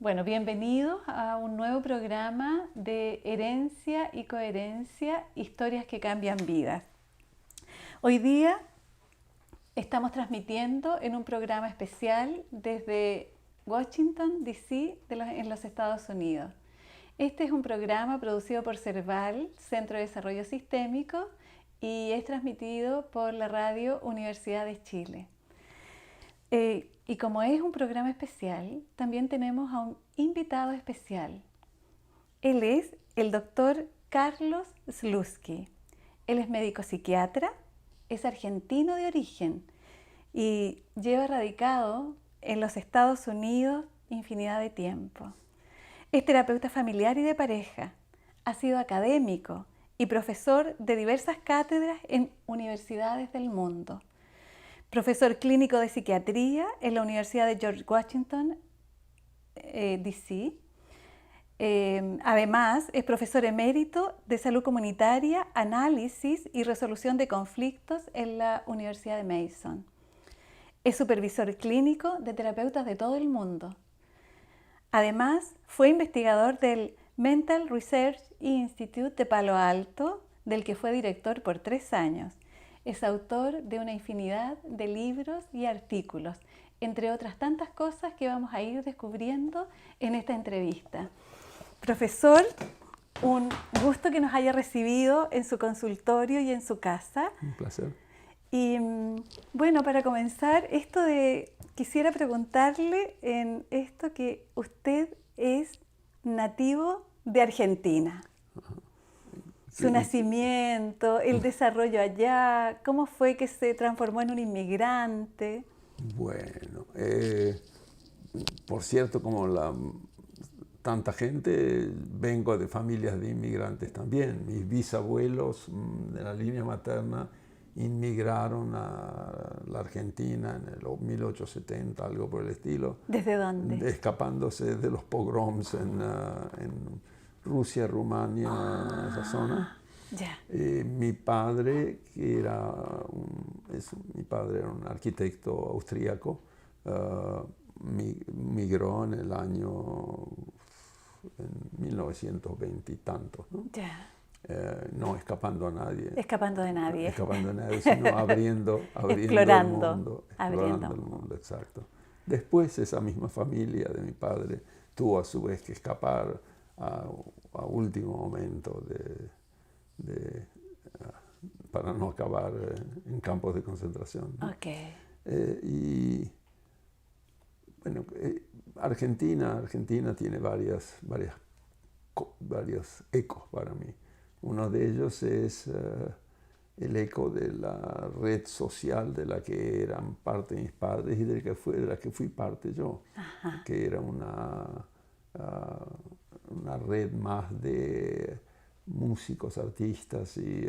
Bueno, bienvenidos a un nuevo programa de Herencia y Coherencia, historias que cambian vidas. Hoy día estamos transmitiendo en un programa especial desde Washington, D.C., en los Estados Unidos. Este es un programa producido por CERVAL, Centro de Desarrollo Sistémico, y es transmitido por la radio Universidad de Chile. Y como es un programa especial, también tenemos a un invitado especial. Él es el doctor Carlos Slutsky. Él es médico psiquiatra, es argentino de origen y lleva radicado en los Estados Unidos infinidad de tiempo. Es terapeuta familiar y de pareja, ha sido académico y profesor de diversas cátedras en universidades del mundo. Profesor clínico de psiquiatría en la Universidad de George Washington, D.C. Además, es profesor emérito de salud comunitaria, análisis y resolución de conflictos en la Universidad de Mason. Es supervisor clínico de terapeutas de todo el mundo. Además, fue investigador del Mental Research Institute de Palo Alto, del que fue director por 3 años. Es autor de una infinidad de libros y artículos, entre otras tantas cosas que vamos a ir descubriendo en esta entrevista. Profesor, un gusto que nos haya recibido en su consultorio y en su casa. Un placer. Y bueno, para comenzar, quisiera preguntarle en esto que usted es nativo de Argentina. Su nacimiento, el desarrollo allá, ¿cómo fue que se transformó en un inmigrante? Bueno, por cierto, tanta gente, vengo de familias de inmigrantes también. Mis bisabuelos de la línea materna inmigraron a la Argentina en el 1870, algo por el estilo. ¿Desde dónde? Escapándose de los pogroms en Rusia, Rumania, esa zona. Ya. Mi padre, mi padre era un arquitecto austríaco, migró en el año 1920 y tantos, ¿no? Ya. No escapando a nadie. Escapando de nadie. Escapando de nadie, sino abriendo Explorando, el mundo. abriendo El mundo, exacto. Después esa misma familia de mi padre tuvo a su vez que escapar a último momento para no acabar en campos de concentración, ¿no? Okay. Y bueno, Argentina tiene varios ecos para mí. Uno de ellos es el eco de la red social de la que eran parte mis padres y de la que fui parte yo. Ajá. Que era una red más de músicos, artistas y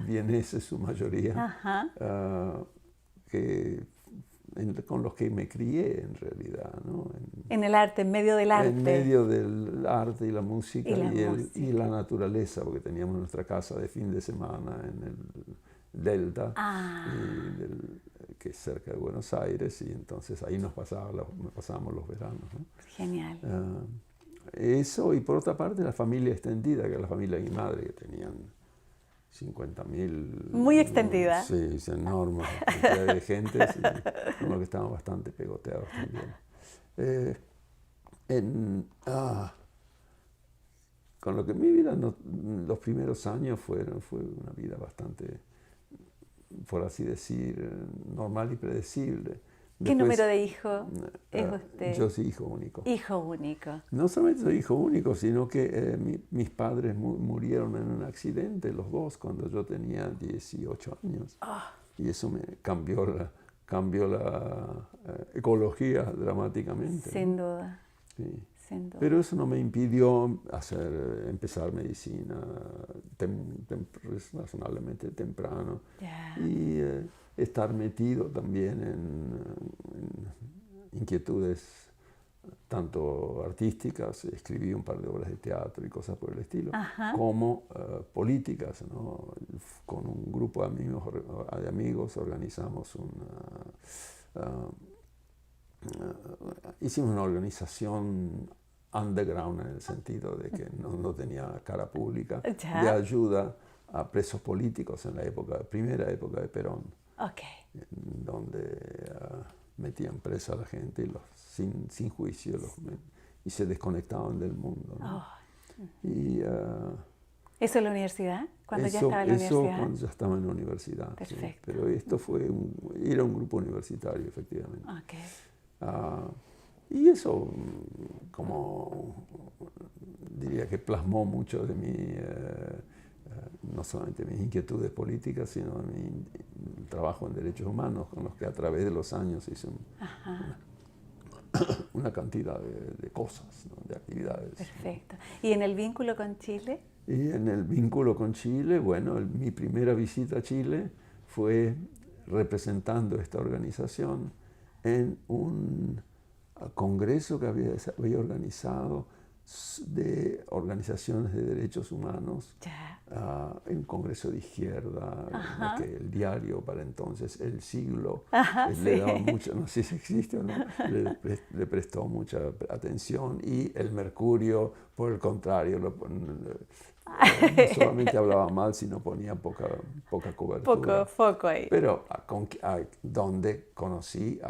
vieneses su mayoría, con los que me crié en realidad, ¿no? En el arte, en medio del arte. En medio del arte y la música y la naturaleza, porque teníamos nuestra casa de fin de semana en el Delta, que es cerca de Buenos Aires, y entonces ahí pasábamos los veranos, ¿no? Genial. Eso, y por otra parte la familia extendida, que era la familia de mi madre, que tenían 50.000... Muy extendida. Sí, es enorme cantidad de gente, con lo que estaban bastante pegoteados también. Con lo que mi vida, los primeros años fue una vida bastante, por así decir, normal y predecible. ¿Qué número de hijo es usted? Yo soy hijo único. Hijo único. No solamente soy hijo único, sino que mis padres murieron en un accidente, los dos, cuando yo tenía 18 años. Oh. Y eso me cambió la ecología dramáticamente. Sin duda. Sí. Sin duda. Pero eso no me impidió empezar medicina razonablemente temprano. Yeah. Y estar metido también en inquietudes tanto artísticas, escribí un par de obras de teatro y cosas por el estilo, como políticas, ¿no? Con un grupo de amigos organizamos hicimos una organización underground en el sentido de que no tenía cara pública, Ya. de ayuda a presos políticos en la primera época de Perón, Ok. donde metían presa a la gente y sin juicio y se desconectaban del mundo, ¿no? Y, ¿Eso en la universidad? ¿Cuando ya estaba en la universidad? Cuando ya estaba en la universidad. Perfecto. Sí. Pero esto era un grupo universitario, efectivamente. Okay. Y eso, como diría que plasmó mucho de no solamente mis inquietudes políticas, sino de mi trabajo en derechos humanos, con los que a través de los años hice una cantidad de cosas, ¿no? De actividades. Perfecto. ¿Y en el vínculo con Chile? Y en el vínculo con Chile, bueno, mi primera visita a Chile fue representando esta organización en un congreso que había organizado de organizaciones de derechos humanos, un congreso de izquierda, que el diario para entonces, El Siglo, le daba mucho, no sé si existe o no, le prestó mucha atención, y el Mercurio, por el contrario, no solamente hablaba mal, sino ponía poca cobertura. Poco foco ahí. Pero donde conocí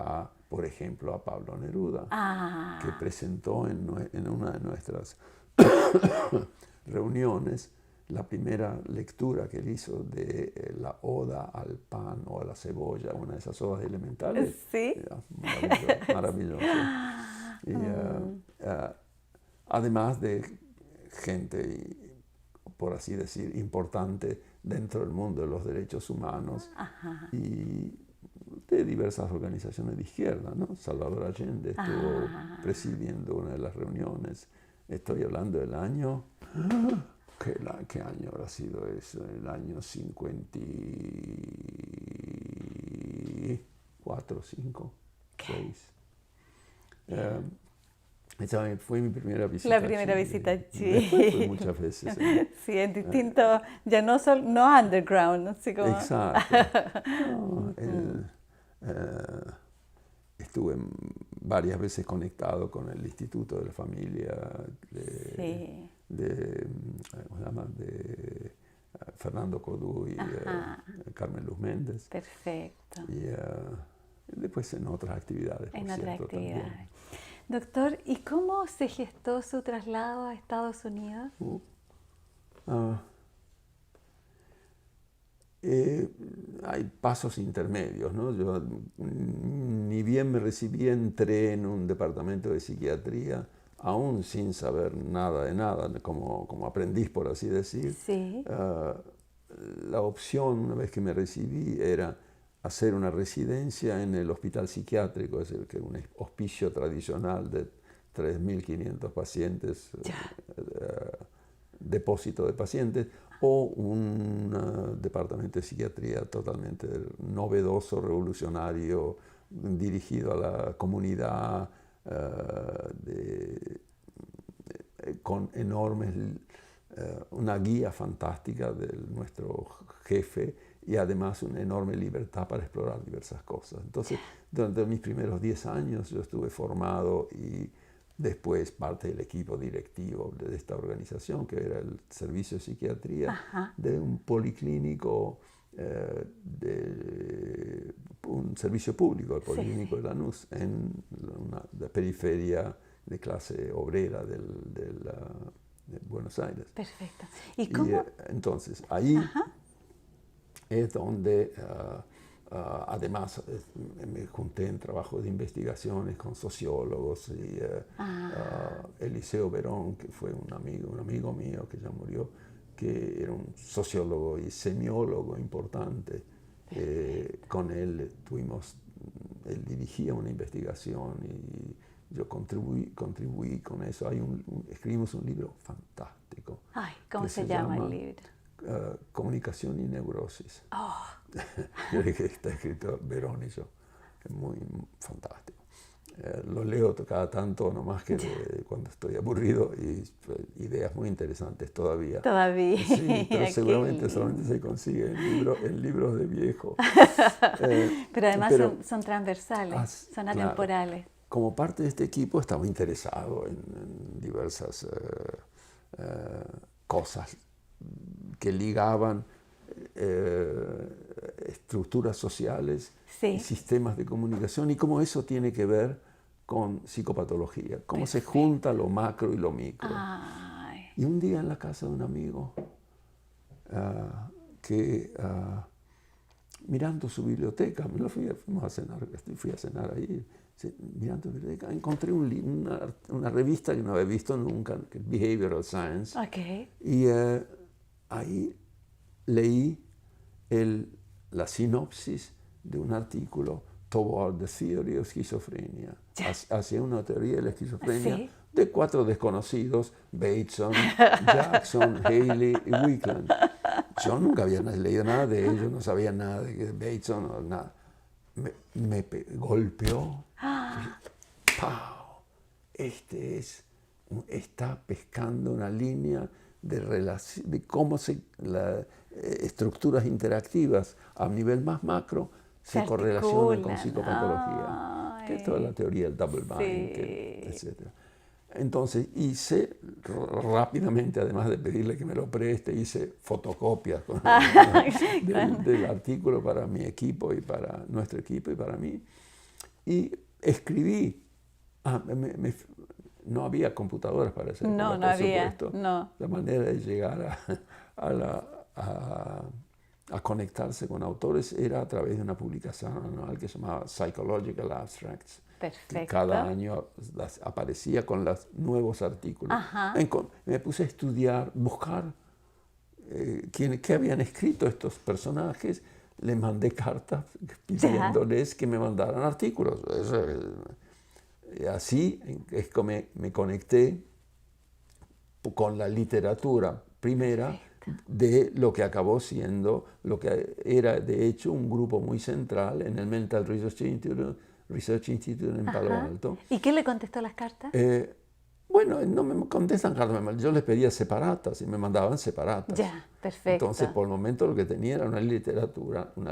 por ejemplo, a Pablo Neruda, que presentó en una de nuestras reuniones la primera lectura que él hizo de la Oda al Pan o a la Cebolla, una de esas odas elementales. Sí. Maravilloso. Y, además de gente, por así decir, importante dentro del mundo de los derechos humanos y de diversas organizaciones de izquierda, ¿no? Salvador Allende estuvo presidiendo una de las reuniones. Estoy hablando del año... ¿Qué año habrá sido eso? El año 54, 5, 6. Esa fue mi primera visita. La primera visita a Chile. Fue muchas veces. Sí, en distinto, ya no underground, así como... Exacto. Estuve varias veces conectado con el Instituto de la Familia de Fernando Codú y Carmen Luz Méndez. Perfecto. Y después en otras actividades. También. Doctor, ¿y cómo se gestó su traslado a Estados Unidos? Hay pasos intermedios, ¿no? Yo, ni bien me recibí, entré en un departamento de psiquiatría, aún sin saber nada de nada, como aprendiz, por así decir. Sí. La opción, una vez que me recibí, era hacer una residencia en el hospital psiquiátrico, es decir, que un hospicio tradicional de 3.500 pacientes, depósito de pacientes, o un departamento de psiquiatría totalmente novedoso, revolucionario, dirigido a la comunidad, con enormes, una guía fantástica de nuestro jefe y además una enorme libertad para explorar diversas cosas. Entonces, durante mis primeros 10 años yo estuve formado y después parte del equipo directivo de esta organización, que era el Servicio de Psiquiatría de un policlínico, un servicio público, el Policlínico de Lanús, en la periferia de clase obrera de Buenos Aires. Perfecto. ¿Y cómo? Entonces, ahí es donde... además, me junté en trabajos de investigaciones con sociólogos y Eliseo Verón, que fue un amigo mío que ya murió, que era un sociólogo y semiólogo importante. Con él él dirigía una investigación y yo contribuí con eso. Escribimos un libro fantástico. Ay, ¿cómo se llama el libro? Comunicación y neurosis. Que está escrito Verón y yo. Es muy fantástico. Lo leo cada tanto, nomás que cuando estoy aburrido, y ideas muy interesantes todavía. Todavía. Sí, pero seguramente solamente se consigue en libros de viejo. Pero además son transversales, son atemporales. como parte de este equipo estaba interesado en diversas cosas que ligaban estructuras sociales y sistemas de comunicación y cómo eso tiene que ver con psicopatología, cómo se junta lo macro y lo micro. Ay. Y un día en la casa de un amigo que mirando su biblioteca, fui a cenar ahí, mirando su biblioteca, encontré una revista que no había visto nunca, que es Behavioral Science. Okay. Y ahí leí la sinopsis de un artículo Toward the Theory of Schizophrenia, hacia una teoría de la esquizofrenia de 4 desconocidos, Bateson, Jackson, Haley y Wickland. Yo nunca había leído nada de ellos, no sabía nada de Bateson o nada. Me golpeó. ¡Pau! Está pescando una línea de cómo estructuras interactivas a nivel más macro se correlacionan con psicopatología. Que es toda la teoría del double bind, etc. Entonces hice rápidamente, además de pedirle que me lo preste, hice fotocopias del artículo para mi equipo y para nuestro equipo y para mí. Y escribí. No había computadoras para hacer no había, supuesto. No. La manera de llegar a conectarse con autores era a través de una publicación anual que se llamaba Psychological Abstracts. Perfecto. Que cada año aparecía con los nuevos artículos. Me puse a estudiar, buscar qué habían escrito estos personajes. Les mandé cartas pidiéndoles que me mandaran artículos. Así es como me conecté con la literatura primera de lo que acabó siendo, lo que era de hecho un grupo muy central en el Mental Research Institute en Palo Alto. ¿Y qué le contestó a las cartas? Bueno, no me contestan cartas, yo les pedía separatas y me mandaban separatas. Ya, perfecto. Entonces, por el momento lo que tenía era una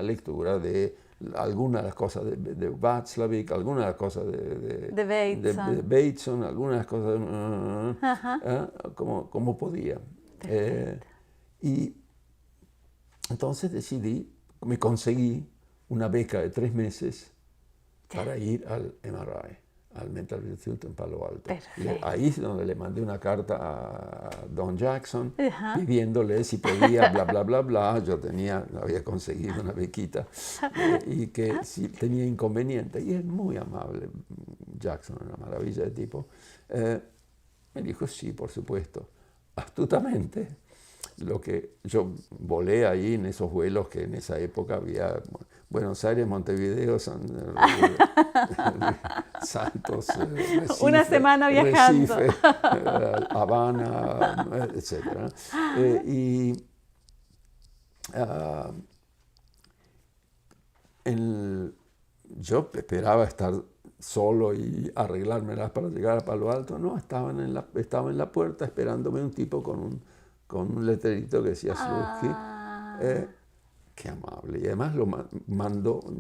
lectura de algunas de las cosas de Václavic, algunas de las cosas de Bateson, algunas de las cosas como podía. Y entonces me conseguí una beca de 3 meses para ir al MRI, al Mental Research Institute en Palo Alto. Ahí es donde le mandé una carta a Don Jackson pidiéndole si podía, bla, bla, bla, bla. Yo había conseguido una bequita y que si tenía inconveniente. Y es muy amable, Jackson, una maravilla de tipo. Me dijo, sí, por supuesto. Astutamente, lo que yo volé ahí en esos vuelos que en esa época había Buenos Aires, Montevideo, Santos, Recife, una semana viajando, Recife, Habana, etc. Yo esperaba estar solo y arreglármelas para llegar a Palo Alto. No, estaba en la puerta esperándome un tipo con un letrerito que decía Slutsky. Qué amable. Y además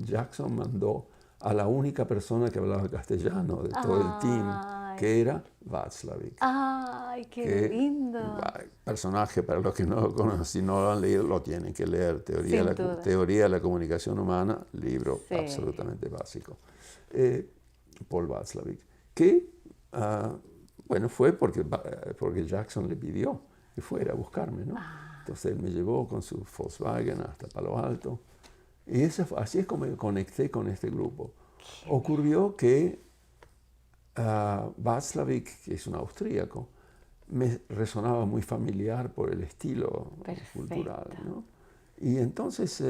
Jackson mandó a la única persona que hablaba castellano de todo el team, que era Václavic. ¡Ay, qué lindo! Personaje, para los que no lo conocen, si no lo han leído, lo tienen que leer. Teoría de la comunicación humana, libro absolutamente básico. Paul Václavic, que, bueno, fue porque Jackson le pidió que fuera a buscarme, ¿no? Entonces él me llevó con su Volkswagen hasta Palo Alto. Y así es como me conecté con este grupo. Ocurrió que Václavic, que es un austríaco, me resonaba muy familiar por el estilo cultural, ¿no? Y entonces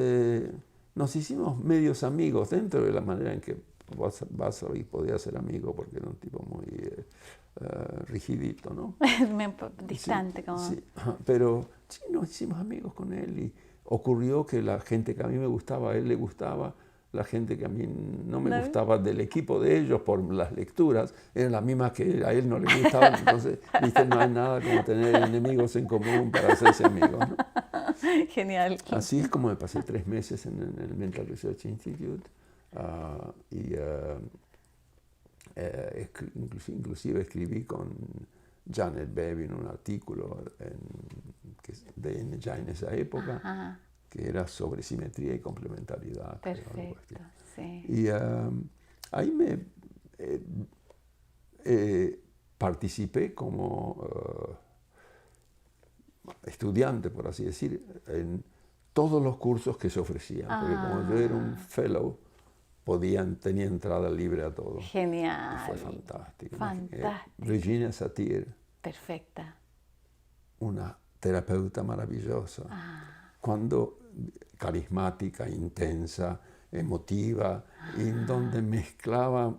nos hicimos medios amigos dentro de la manera en que Václavic podía ser amigo, porque era un tipo muy rigidito, ¿no? Distante, como... Sí, pero sí, nos hicimos amigos con él y ocurrió que la gente que a mí me gustaba, a él le gustaba, la gente que a mí no me gustaba del equipo de ellos por las lecturas, eran las mismas que a él no le gustaban, entonces, viste, no hay nada como tener enemigos en común para hacerse amigos, ¿no? Genial. Así es como me pasé 3 meses en el Mental Research Institute y Inclusive escribí con Janet Bevin un artículo ya en esa época, Ajá. que era sobre simetría y complementariedad. Perfecto, sí. Y ahí participé como estudiante, por así decir, en todos los cursos que se ofrecían, porque como yo era un fellow, tenía entrada libre a todo. Genial. Y fue fantástico. Fantástico. Virginia Satir, Perfecta. una terapeuta maravillosa, carismática, intensa, emotiva, y en donde mezclaba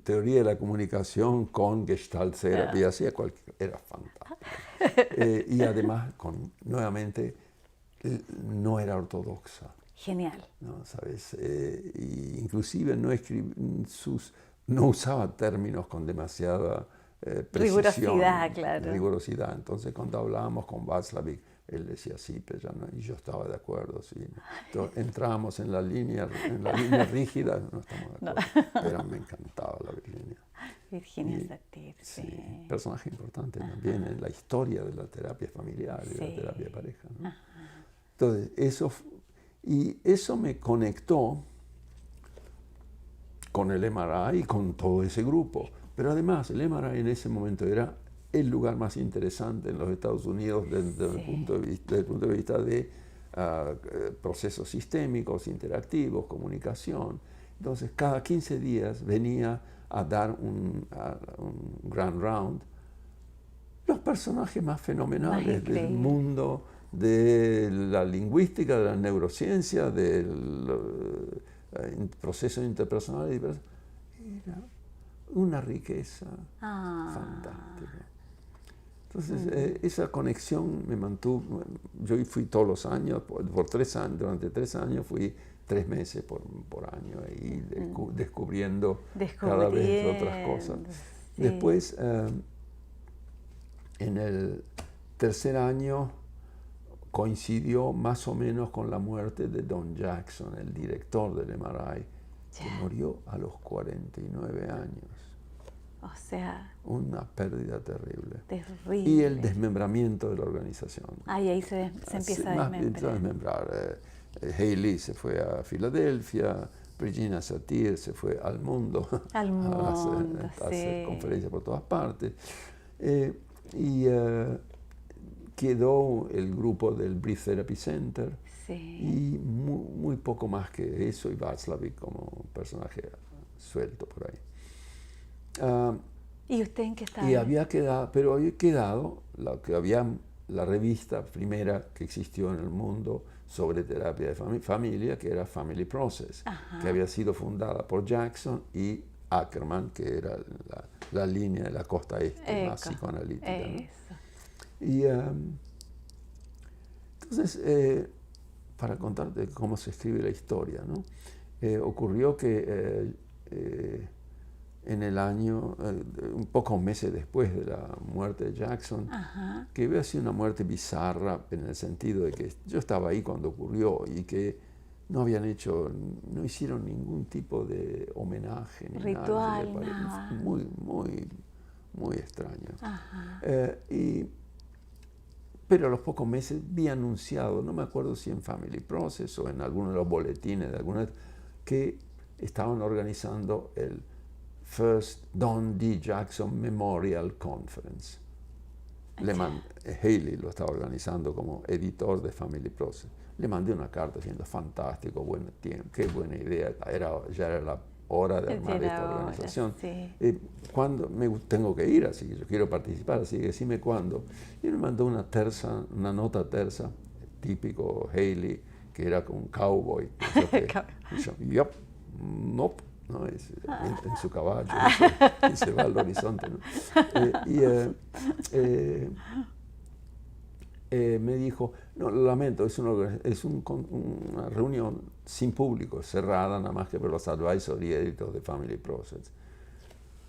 teoría de la comunicación con Gestalt Therapy, era fantástico. Y además, nuevamente, no era ortodoxa. Genial. ¿No? ¿Sabes? Inclusive no usaba términos con demasiada precisión. Rigurosidad, claro. Rigurosidad. Entonces, cuando hablábamos con Václavic, él decía sí, pero ya no, y yo estaba de acuerdo. Sí. Entonces, entrábamos en la línea rígida, no estamos de acuerdo. Pero me encantaba la Virginia. Virginia Satir, sí. Personaje importante también en la historia de la terapia familiar y de la terapia de pareja, ¿no? Entonces, eso me conectó con el MRI y con todo ese grupo. Pero además, el MRI en ese momento era el lugar más interesante en los Estados Unidos desde el punto de vista de procesos sistémicos, interactivos, comunicación. Entonces, cada 15 días venía a dar un grand round los personajes más fenomenales del mundo, de la lingüística, de la neurociencia, del proceso interpersonal. Era una riqueza fantástica. Entonces, esa conexión me mantuvo. Yo fui todos los años, por 3 años, durante 3 años fui 3 meses por año, y descubriendo cada vez otras cosas. Sí. Después, en el tercer año, coincidió más o menos con la muerte de Don Jackson, el director del MRI, que murió a los 49 años. O sea... Una pérdida terrible. Terrible. Y el desmembramiento de la organización. Ahí se empieza a desmembrar. Haley se fue a Filadelfia, Virginia Satir se fue al mundo, a hacer conferencias por todas partes. Quedó el grupo del Brief Therapy Center, y muy poco más que eso, y Václavic como personaje suelto por ahí. ¿Y usted en qué estaba? Y había quedado la revista primera que existió en el mundo sobre terapia de familia, que era Family Process, que había sido fundada por Jackson y Ackerman, que era la línea de la costa este más psicoanalítica, ¿no? Y entonces, para contarte cómo se escribe la historia, ¿no? Ocurrió que en el año, un pocos meses después de la muerte de Jackson, que había sido una muerte bizarra en el sentido de que yo estaba ahí cuando ocurrió y que no hicieron ningún tipo de homenaje ni ritual, nada. Muy extraño. Pero a los pocos meses vi anunciado, no me acuerdo si en Family Process o en alguno de los boletines de alguna, que estaban organizando el First Don D. Jackson Memorial Conference. Haley lo estaba organizando como editor de Family Process. Le mandé una carta diciendo, fantástico, buen tiempo, qué buena idea, ya era la hora de armar esta organización. ¿Cuándo tengo que ir? Así que yo quiero participar, así que decime cuándo. Y me mandó una nota tersa, típico Haley, que era como un cowboy. Y yo, nope. ¿No? En su caballo, y se va al horizonte, ¿no? Me dijo, no, lo lamento, es una reunión sin público, cerrada nada más que por los advisors y editors de Family Process.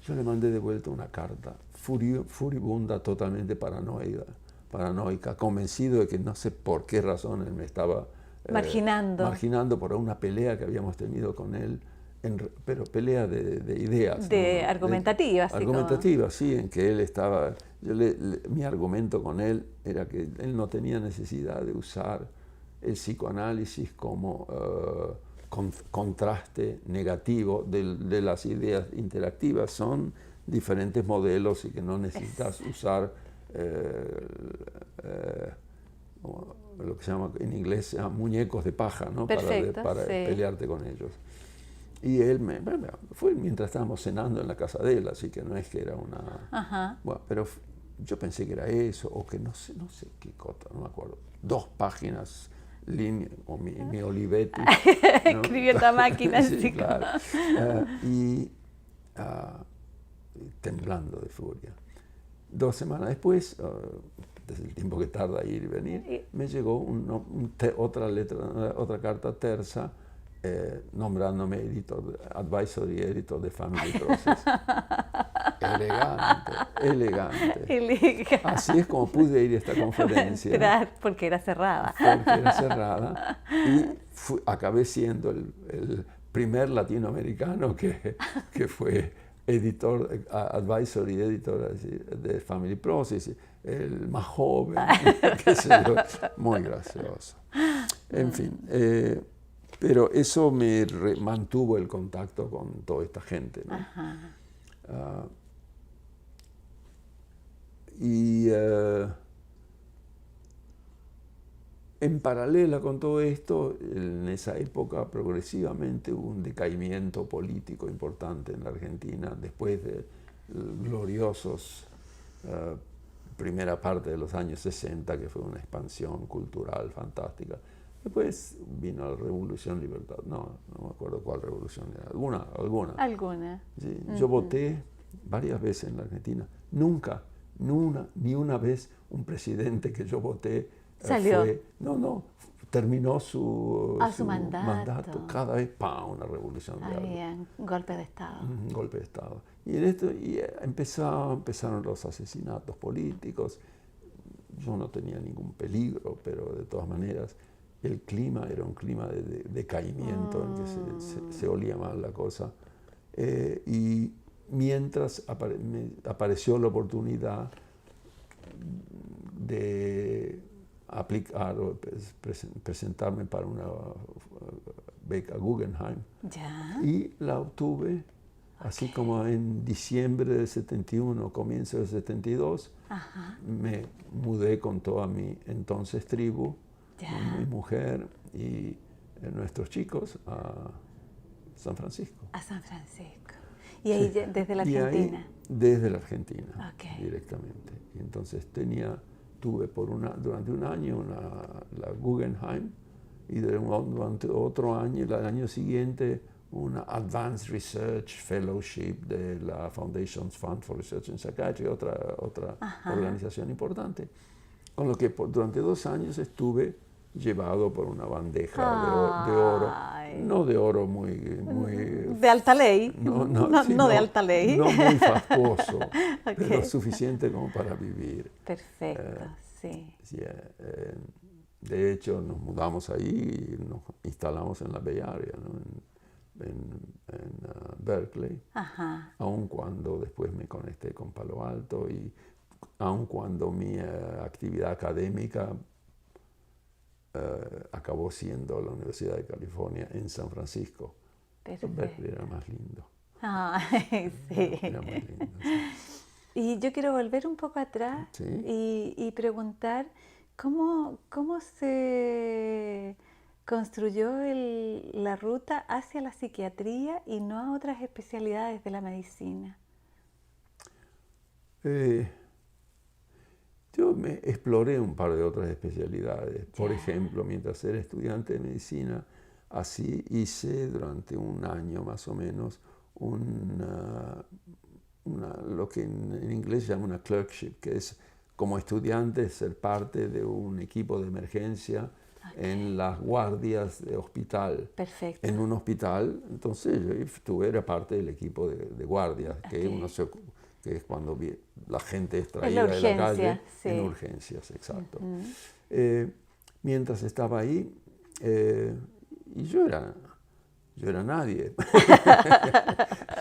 Yo le mandé de vuelta una carta furibunda, totalmente paranoica, convencido de que no sé por qué razón él me estaba marginando por una pelea que habíamos tenido con él pero pelea de ideas. De ¿no? argumentativa, así argumentativa, sí, en que él estaba... mi argumento con él era que él no tenía necesidad de usar el psicoanálisis como contraste negativo de las ideas interactivas. Son diferentes modelos y que no necesitas usar lo que se llama en inglés muñecos de paja, ¿no? Perfecto, para pelearte con ellos. Y él fue mientras estábamos cenando en la casa de él, así que no es que era una... Ajá. Bueno, pero yo pensé que era eso, o que no sé qué cosa, no me acuerdo. 2 páginas, o mi Olivetti. ¿no? Escribió esta máquina. Sí, así claro. Temblando de furia. 2 semanas después, desde el tiempo que tarda ir y venir, me llegó otra carta tersa, nombrándome advisory editor de Family Process. Elegante. Así es como pude ir a esta conferencia. Porque era cerrada. Y acabé siendo el primer latinoamericano que fue advisory editor de Family Process, el más joven, qué sé yo, muy gracioso. En fin. Pero eso me mantuvo el contacto con toda esta gente, ¿no? En paralela con todo esto, en esa época progresivamente hubo un decaimiento político importante en la Argentina, después de gloriosos primera parte de los años 60, que fue una expansión cultural fantástica. Después vino la Revolución Libertad. No me acuerdo cuál revolución era. Alguna. Sí. Yo voté varias veces en la Argentina. Nunca, ni una vez un presidente que yo voté salió. Terminó su mandato. Cada vez, una revolución. Un golpe de Estado. Un golpe de Estado. Y empezaron los asesinatos políticos. Yo no tenía ningún peligro, pero de todas maneras el clima era un clima de decaimiento en que se olía mal la cosa. Y mientras me apareció la oportunidad de aplicar o presentarme para una beca Guggenheim. ¿Ya? Y la obtuve, así como en diciembre del 71, comienzo del 72, me mudé con toda mi entonces tribu, mi mujer y nuestros chicos a San Francisco. A San Francisco. ¿Y ahí desde la Argentina? Ahí, desde la Argentina, directamente. Y entonces tuve durante un año la Guggenheim y durante otro año, el año siguiente, una Advanced Research Fellowship de la Foundation's Fund for Research in Psychiatry, otra organización importante. Con lo que durante 2 años estuve llevado por una bandeja de oro. No de oro muy... ¿De alta ley? No de alta ley. No muy fastuoso, pero suficiente como para vivir. Perfecto, sí. De hecho, nos mudamos ahí y nos instalamos en la Bay Area, ¿no? en Berkeley, aun cuando después me conecté con Palo Alto y aun cuando mi actividad académica acabó siendo la Universidad de California en San Francisco. Berkeley era más lindo. Sí. Era muy lindo, sí. Y yo quiero volver un poco atrás y preguntar cómo se construyó la ruta hacia la psiquiatría y no a otras especialidades de la medicina. Yo me exploré un par de otras especialidades. Por ejemplo, mientras era estudiante de medicina, así hice durante un año más o menos lo que en inglés se llama una clerkship, que es como estudiante ser parte de un equipo de emergencia en las guardias de hospital. Perfecto. En un hospital, entonces yo era parte del equipo de guardias, que es cuando la gente es traída de la calle en urgencias, exacto. Mientras estaba ahí, y yo era yo era nadie.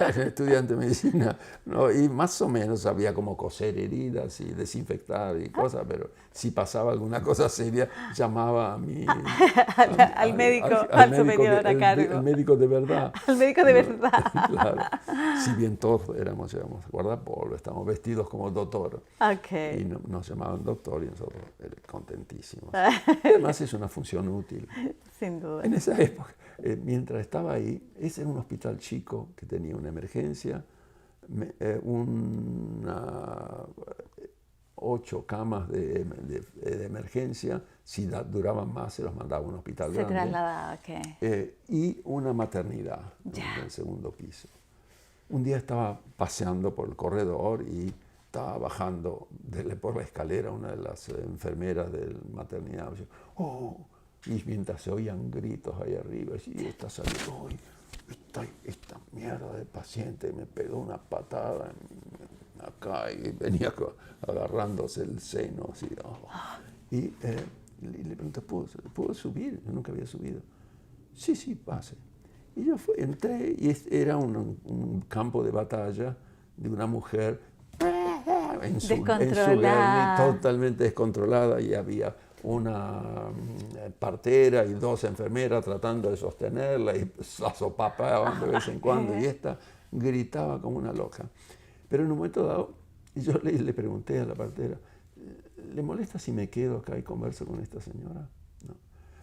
Era estudiante de medicina, ¿no? Y más o menos sabía cómo coser heridas y desinfectar y cosas, pero si pasaba alguna cosa seria, llamaba a mi... Al médico, al médico superior a el cargo. médico de verdad. Al médico de ¿No? verdad. Claro. Si bien todos éramos guardapolvo, estamos vestidos como doctor. Y Ok. nos llamaban doctor y nosotros contentísimos. Y además es una función útil. Sin duda. En esa época, mientras estaba ahí, ese era un hospital chico que tenía una emergencia, una 8 camas de emergencia, si duraban más se los mandaba a un hospital Se grande, trasladaba, ok. y una maternidad Ya. en el segundo piso. Un día estaba paseando por el corredor y estaba bajando por la escalera una de las enfermeras de la maternidad. ¡Oh! Y mientras se oían gritos ahí arriba, y está saliendo, ¡ay! Esta mierda de paciente me pegó una patada acá y venía agarrándose el seno. Así, oh. Y le pregunté, ¿puedo subir? Yo nunca había subido. Sí, sí, pase. Y yo entré y era un campo de batalla de una mujer en su Descontrolada. totalmente descontrolada, y había una partera y 2 enfermeras tratando de sostenerla y la sopapaban de vez en cuando y esta gritaba como una loca. Pero en un momento dado yo le pregunté a la partera, ¿le molesta si me quedo acá y converso con esta señora?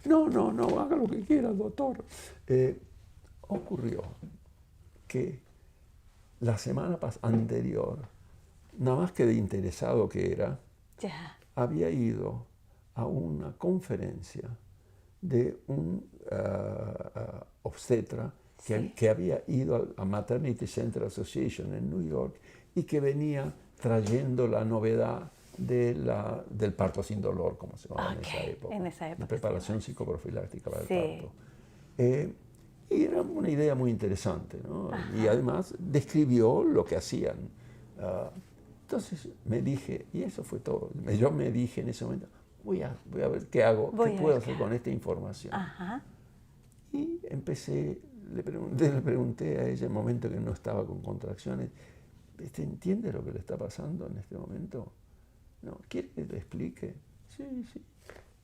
No, haga lo que quiera, doctor. Ocurrió que la semana anterior, nada más que de interesado que era, Ya. había ido a una conferencia de un obstetra que había ido a Maternity Center Association en New York y que venía trayendo la novedad del parto sin dolor, como se llamaba en esa época. La preparación psicoprofiláctica para el parto. Y era una idea muy interesante, ¿no? Y además describió lo que hacían. Entonces me dije, y eso fue todo. Yo me dije en ese momento, voy a ver qué hago, qué puedo hacer con esta información. Ajá. Y empecé, le pregunté a ella en el momento que no estaba con contracciones, ¿entiende lo que le está pasando en este momento? ¿No? ¿Quiere que le explique? Sí.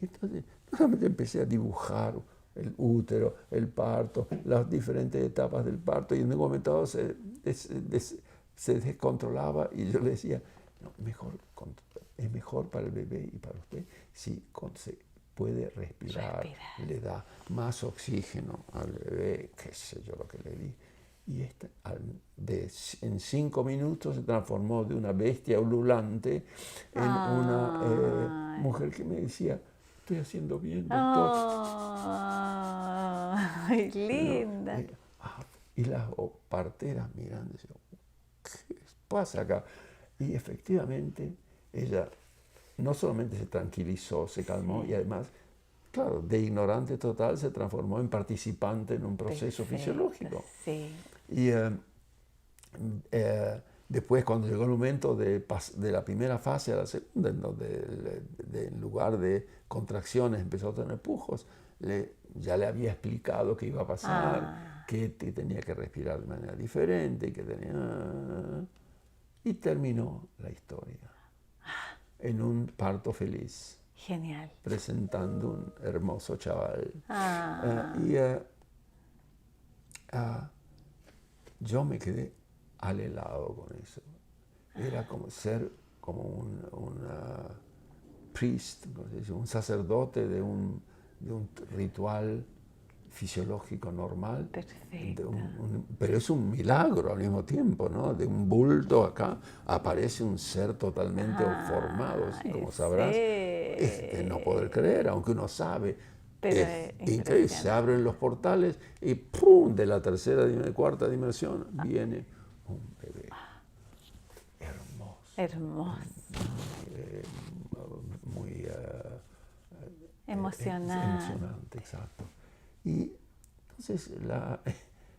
Entonces, solamente empecé a dibujar el útero, el parto, las diferentes etapas del parto, y en un momento dado se descontrolaba y yo le decía, no, es mejor para el bebé y para usted si se puede respirar, le da más oxígeno al bebé, qué sé yo lo que le di. Y en 5 minutos se transformó de una bestia ululante en una mujer que me decía, estoy haciendo bien, doctor. ¡Ay, linda! Y las parteras mirando, decían, ¿qué pasa acá? Y efectivamente ella no solamente se tranquilizó, se calmó, y además, claro, de ignorante total se transformó en participante en un proceso fisiológico. Sí. Y después, cuando llegó el momento de la primera fase a la segunda, en donde en lugar de contracciones empezó a tener pujos, ya le había explicado qué iba a pasar, que tenía que respirar de manera diferente, y terminó la historia en un parto feliz. Genial. Presentando un hermoso chaval. Yo me quedé al helado con eso. Era como ser como un priest, un sacerdote de un ritual fisiológico normal. Perfecto. Pero es un milagro al mismo tiempo, ¿no? De un bulto acá aparece un ser totalmente formado, ¿sí? Como sabrás. Es de no poder creer, aunque uno sabe. Pero es increíble. Se abren los portales y ¡pum! De la cuarta dimensión viene un bebé hermoso. Muy emocionante, exacto. Y entonces la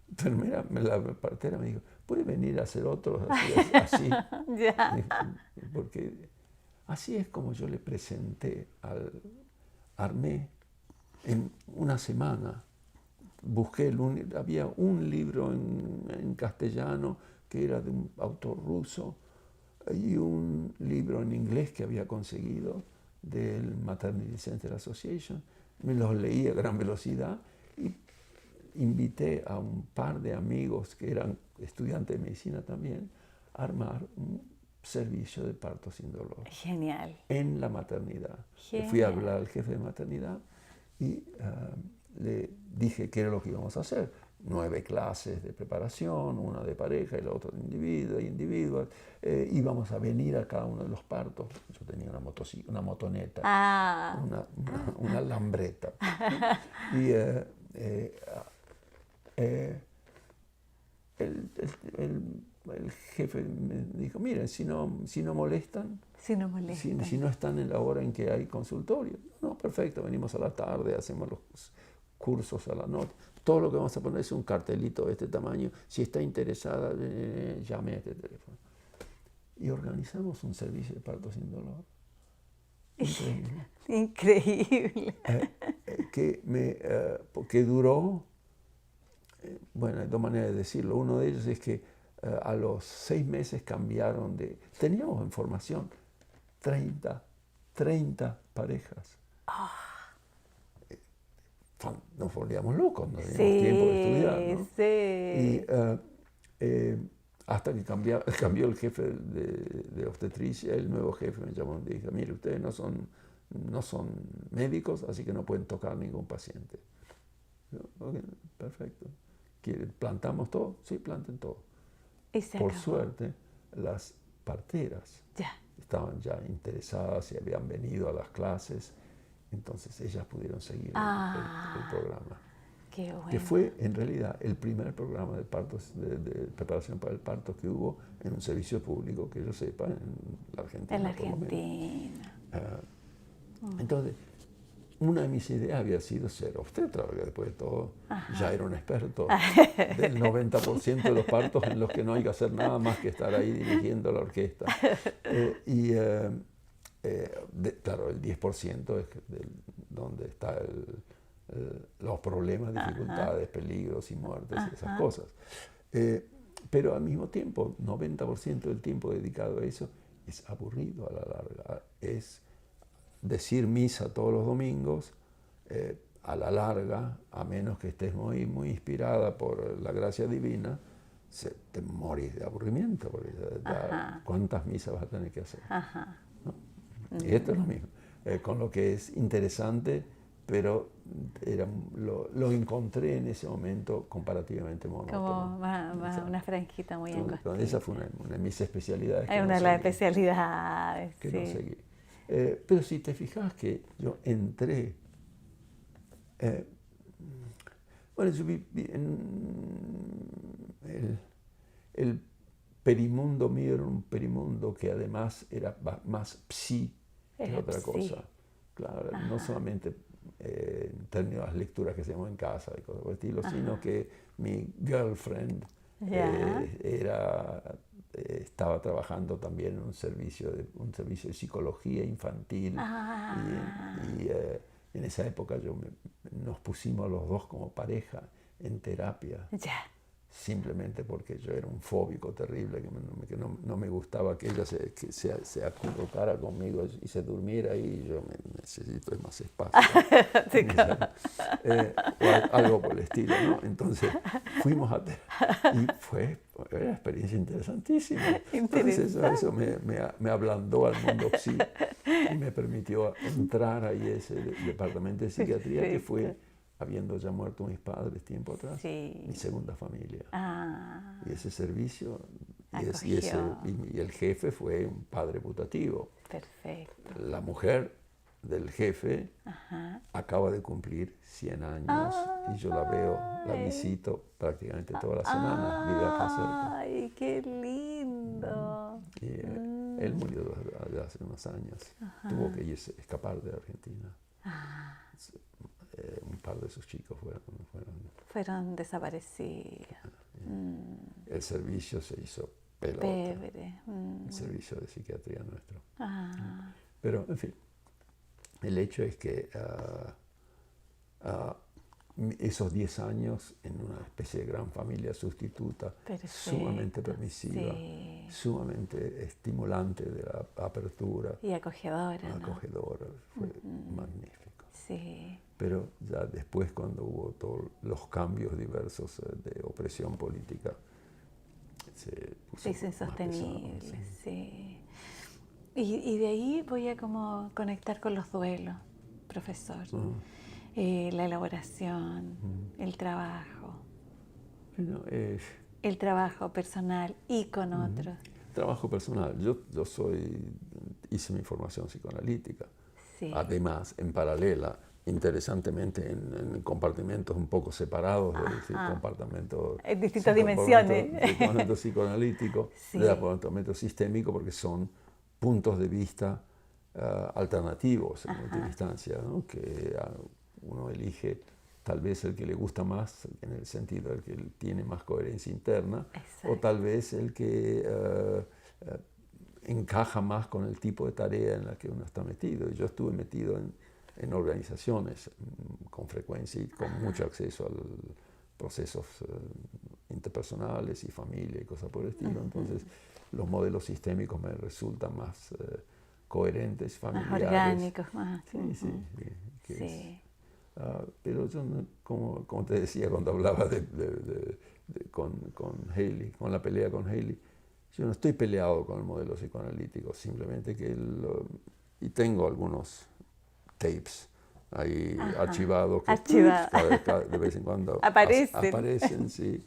enfermera, la partera me dijo, ¿puede venir a hacer otros así? Porque así es como yo le presenté armé en una semana busqué, había un libro en castellano que era de un autor ruso y un libro en inglés que había conseguido del Maternity Center Association. Me los leí a gran velocidad y invité a un par de amigos que eran estudiantes de medicina también a armar un servicio de parto sin dolor. Genial. En la maternidad. Genial. Fui a hablar al jefe de maternidad y le dije qué era lo que íbamos a hacer. 9 clases de preparación, una de pareja y la otra de individual. Íbamos a venir a cada uno de los partos. Yo tenía una motoneta, una lambreta. Y el jefe me dijo, miren, si no molestan, si no están en la hora en que hay consultorio, no, perfecto, venimos a la tarde, hacemos los cursos a la noche. Todo lo que vamos a poner es un cartelito de este tamaño. Si está interesada, llame a este teléfono. Y organizamos un servicio de parto sin dolor. Increíble. Increíble. Que duró, bueno, hay 2 maneras de decirlo. Uno de ellos es que a los 6 meses cambiaron teníamos en formación 30 parejas. Nos volvíamos locos, no teníamos tiempo de estudiar, ¿no? Y hasta que cambió el jefe de obstetricia, el nuevo jefe me llamó y dijo, mire, ustedes no son médicos, así que no pueden tocar ningún paciente. Yo, okay, perfecto. ¿Plantamos todo? Sí, planten todo. Por suerte, las parteras estaban ya interesadas y habían venido a las clases, entonces ellas pudieron seguir el programa. Qué bueno. Que fue en realidad el primer programa de preparación para el parto que hubo en un servicio público, que yo sepa, en la Argentina. En la Argentina. Entonces, una de mis ideas había sido ser obstetra, porque después de todo ya era un experto del 90% de los partos en los que no hay que hacer nada más que estar ahí dirigiendo la orquesta. Claro, el 10% es donde están los problemas, dificultades, peligros y muertes y esas cosas. Pero al mismo tiempo, 90% del tiempo dedicado a eso es aburrido a la larga. Es decir misa todos los domingos, a la larga, a menos que estés muy, muy inspirada por la gracia divina, te morís de aburrimiento, porque ¿cuántas misas vas a tener que hacer? ¿No? Y esto es lo mismo, con lo que es interesante, pero lo encontré en ese momento comparativamente monótono. Como una franjita muy angostura. Esa fue una de mis especialidades. Es una de las especialidades, que no seguí. Pero si te fijas que yo entré, bueno, yo vi el perimundo mío era un perimundo que además era más psi que otra cosa. Claro, no solamente en términos de las lecturas que hacemos en casa y cosas por el estilo, sino que mi girlfriend estaba trabajando también en un servicio de psicología infantil y en esa época nos pusimos los dos como pareja en terapia, simplemente porque yo era un fóbico terrible, que no me gustaba que ella se acurrucara conmigo y se durmiera y yo necesito más espacio. O algo por el estilo, ¿no? Entonces fuimos a y fue una experiencia interesantísima. Entonces eso me ablandó al mundo psi y me permitió entrar ahí a ese departamento de psiquiatría que fue, habiendo ya muerto mis padres tiempo atrás, mi segunda familia. Y ese servicio, y el jefe fue un padre putativo. Perfecto. La mujer del jefe acaba de cumplir 100 años y yo la veo, la visito prácticamente todas las semanas, vive acá cerca. ¡Ay, qué lindo! Y él murió hace unos años, tuvo que escapar de Argentina. Un par de sus chicos fueron desaparecidos. El servicio se hizo pelota. El servicio de psiquiatría nuestro. Pero, en fin, el hecho es que esos 10 años en una especie de gran familia sustituta, sumamente permisiva, sí, sumamente estimulante de la apertura. y acogedora, Acogedora, fue magnífico. Sí. Pero ya después, cuando hubo todos los cambios diversos de opresión política, se puso hizo más insostenible, pesado, sí. Y de ahí voy a como conectar con los duelos, profesor. La elaboración, el trabajo. Bueno, el trabajo personal y con otros. Trabajo personal. Yo hice mi formación psicoanalítica. Sí. Además, en paralela, interesantemente, en compartimentos un poco separados del compartimento. En distintas dimensiones. Del compartimento psicoanalítico, Sí. del compartimento sistémico, porque son puntos de vista alternativos en última instancia, ¿no? Que uno elige tal vez el que le gusta más, en el sentido del que tiene más coherencia interna, Exacto. o tal vez el que encaja más con el tipo de tarea en la que uno está metido. Yo estuve metido en organizaciones con frecuencia y con mucho acceso a procesos interpersonales y familia y cosas por el estilo. Entonces, los modelos sistémicos me resultan más coherentes, familiares. Más orgánicos, más. Sí. Pero yo, como te decía cuando hablaba con Haley, con la pelea con Haley, yo no estoy peleado con el modelo psicoanalítico, simplemente que y tengo algunos tapes ahí archivados que de vez en cuando aparecen, sí,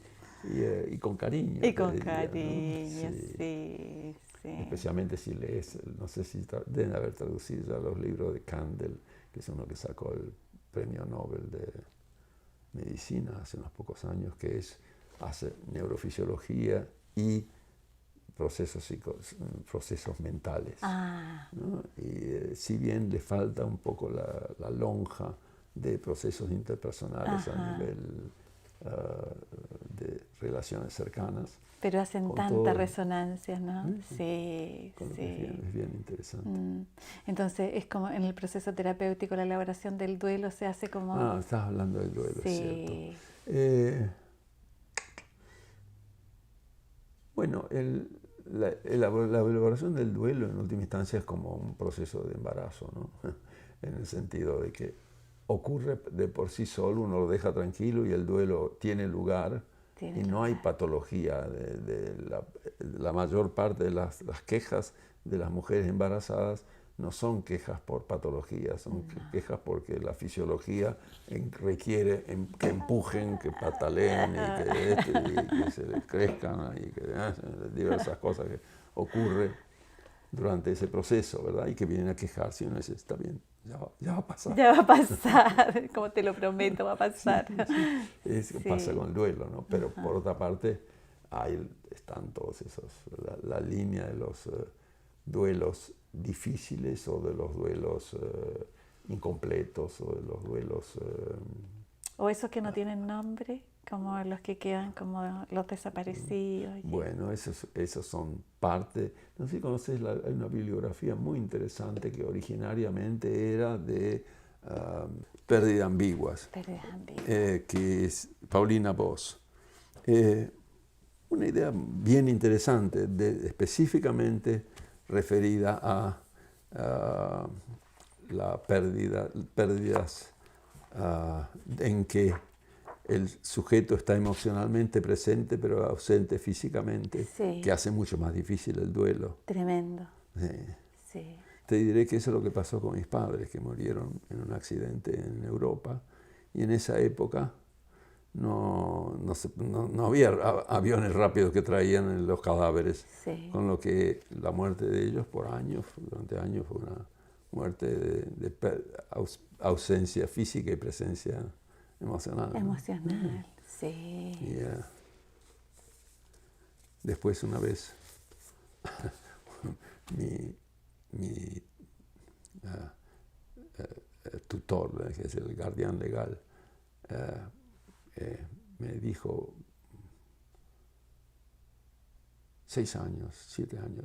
y con cariño. Y con cariño, ¿no? Sí. Especialmente si lees, no sé si deben haber traducido ya los libros de Kandel, que es uno que sacó el Premio Nobel de Medicina hace unos pocos años, que hace neurofisiología y procesos mentales. ¿No? Y si bien le falta un poco la lonja de procesos interpersonales a nivel de relaciones cercanas. Pero hacen tantas resonancias, ¿no? Sí. Es bien interesante. Entonces, es como en el proceso terapéutico, la elaboración del duelo se hace como... Estás hablando del duelo, sí. es cierto. Bueno, la elaboración del duelo en última instancia es como un proceso de embarazo, ¿no? En el sentido de que ocurre de por sí solo, uno lo deja tranquilo y el duelo tiene lugar. Y no hay patología. La mayor parte de las quejas de las mujeres embarazadas no son quejas por patología, son quejas porque la fisiología requiere que empujen, que pataleen y que se les crezcan y que diversas cosas que ocurren durante ese proceso, ¿verdad? Y que vienen a quejarse y uno dice, está bien, ya va a pasar. Ya va a pasar, como te lo prometo, va a pasar. Pasa con el duelo, ¿no? Pero por otra parte, están todos la línea de los duelos difíciles o de los duelos incompletos o de los duelos... o esos que no tienen nombre, como los que quedan como los desaparecidos. Bueno, esos son parte... No sé si conoces, hay una bibliografía muy interesante que originariamente era de Pérdidas Ambiguas, que es Paulina Voss. Una idea bien interesante, específicamente referida a las pérdidas en que el sujeto está emocionalmente presente pero ausente físicamente, que hace mucho más difícil el duelo. Tremendo. Sí. Te diré que eso es lo que pasó con mis padres, que murieron en un accidente en Europa, y en esa época no había aviones rápidos que traían los cadáveres, con lo que la muerte de ellos durante años fue una muerte de ausencia física y presencia emocional. Emocional, sí. Después una vez mi tutor, que es el guardián legal, me dijo 7 años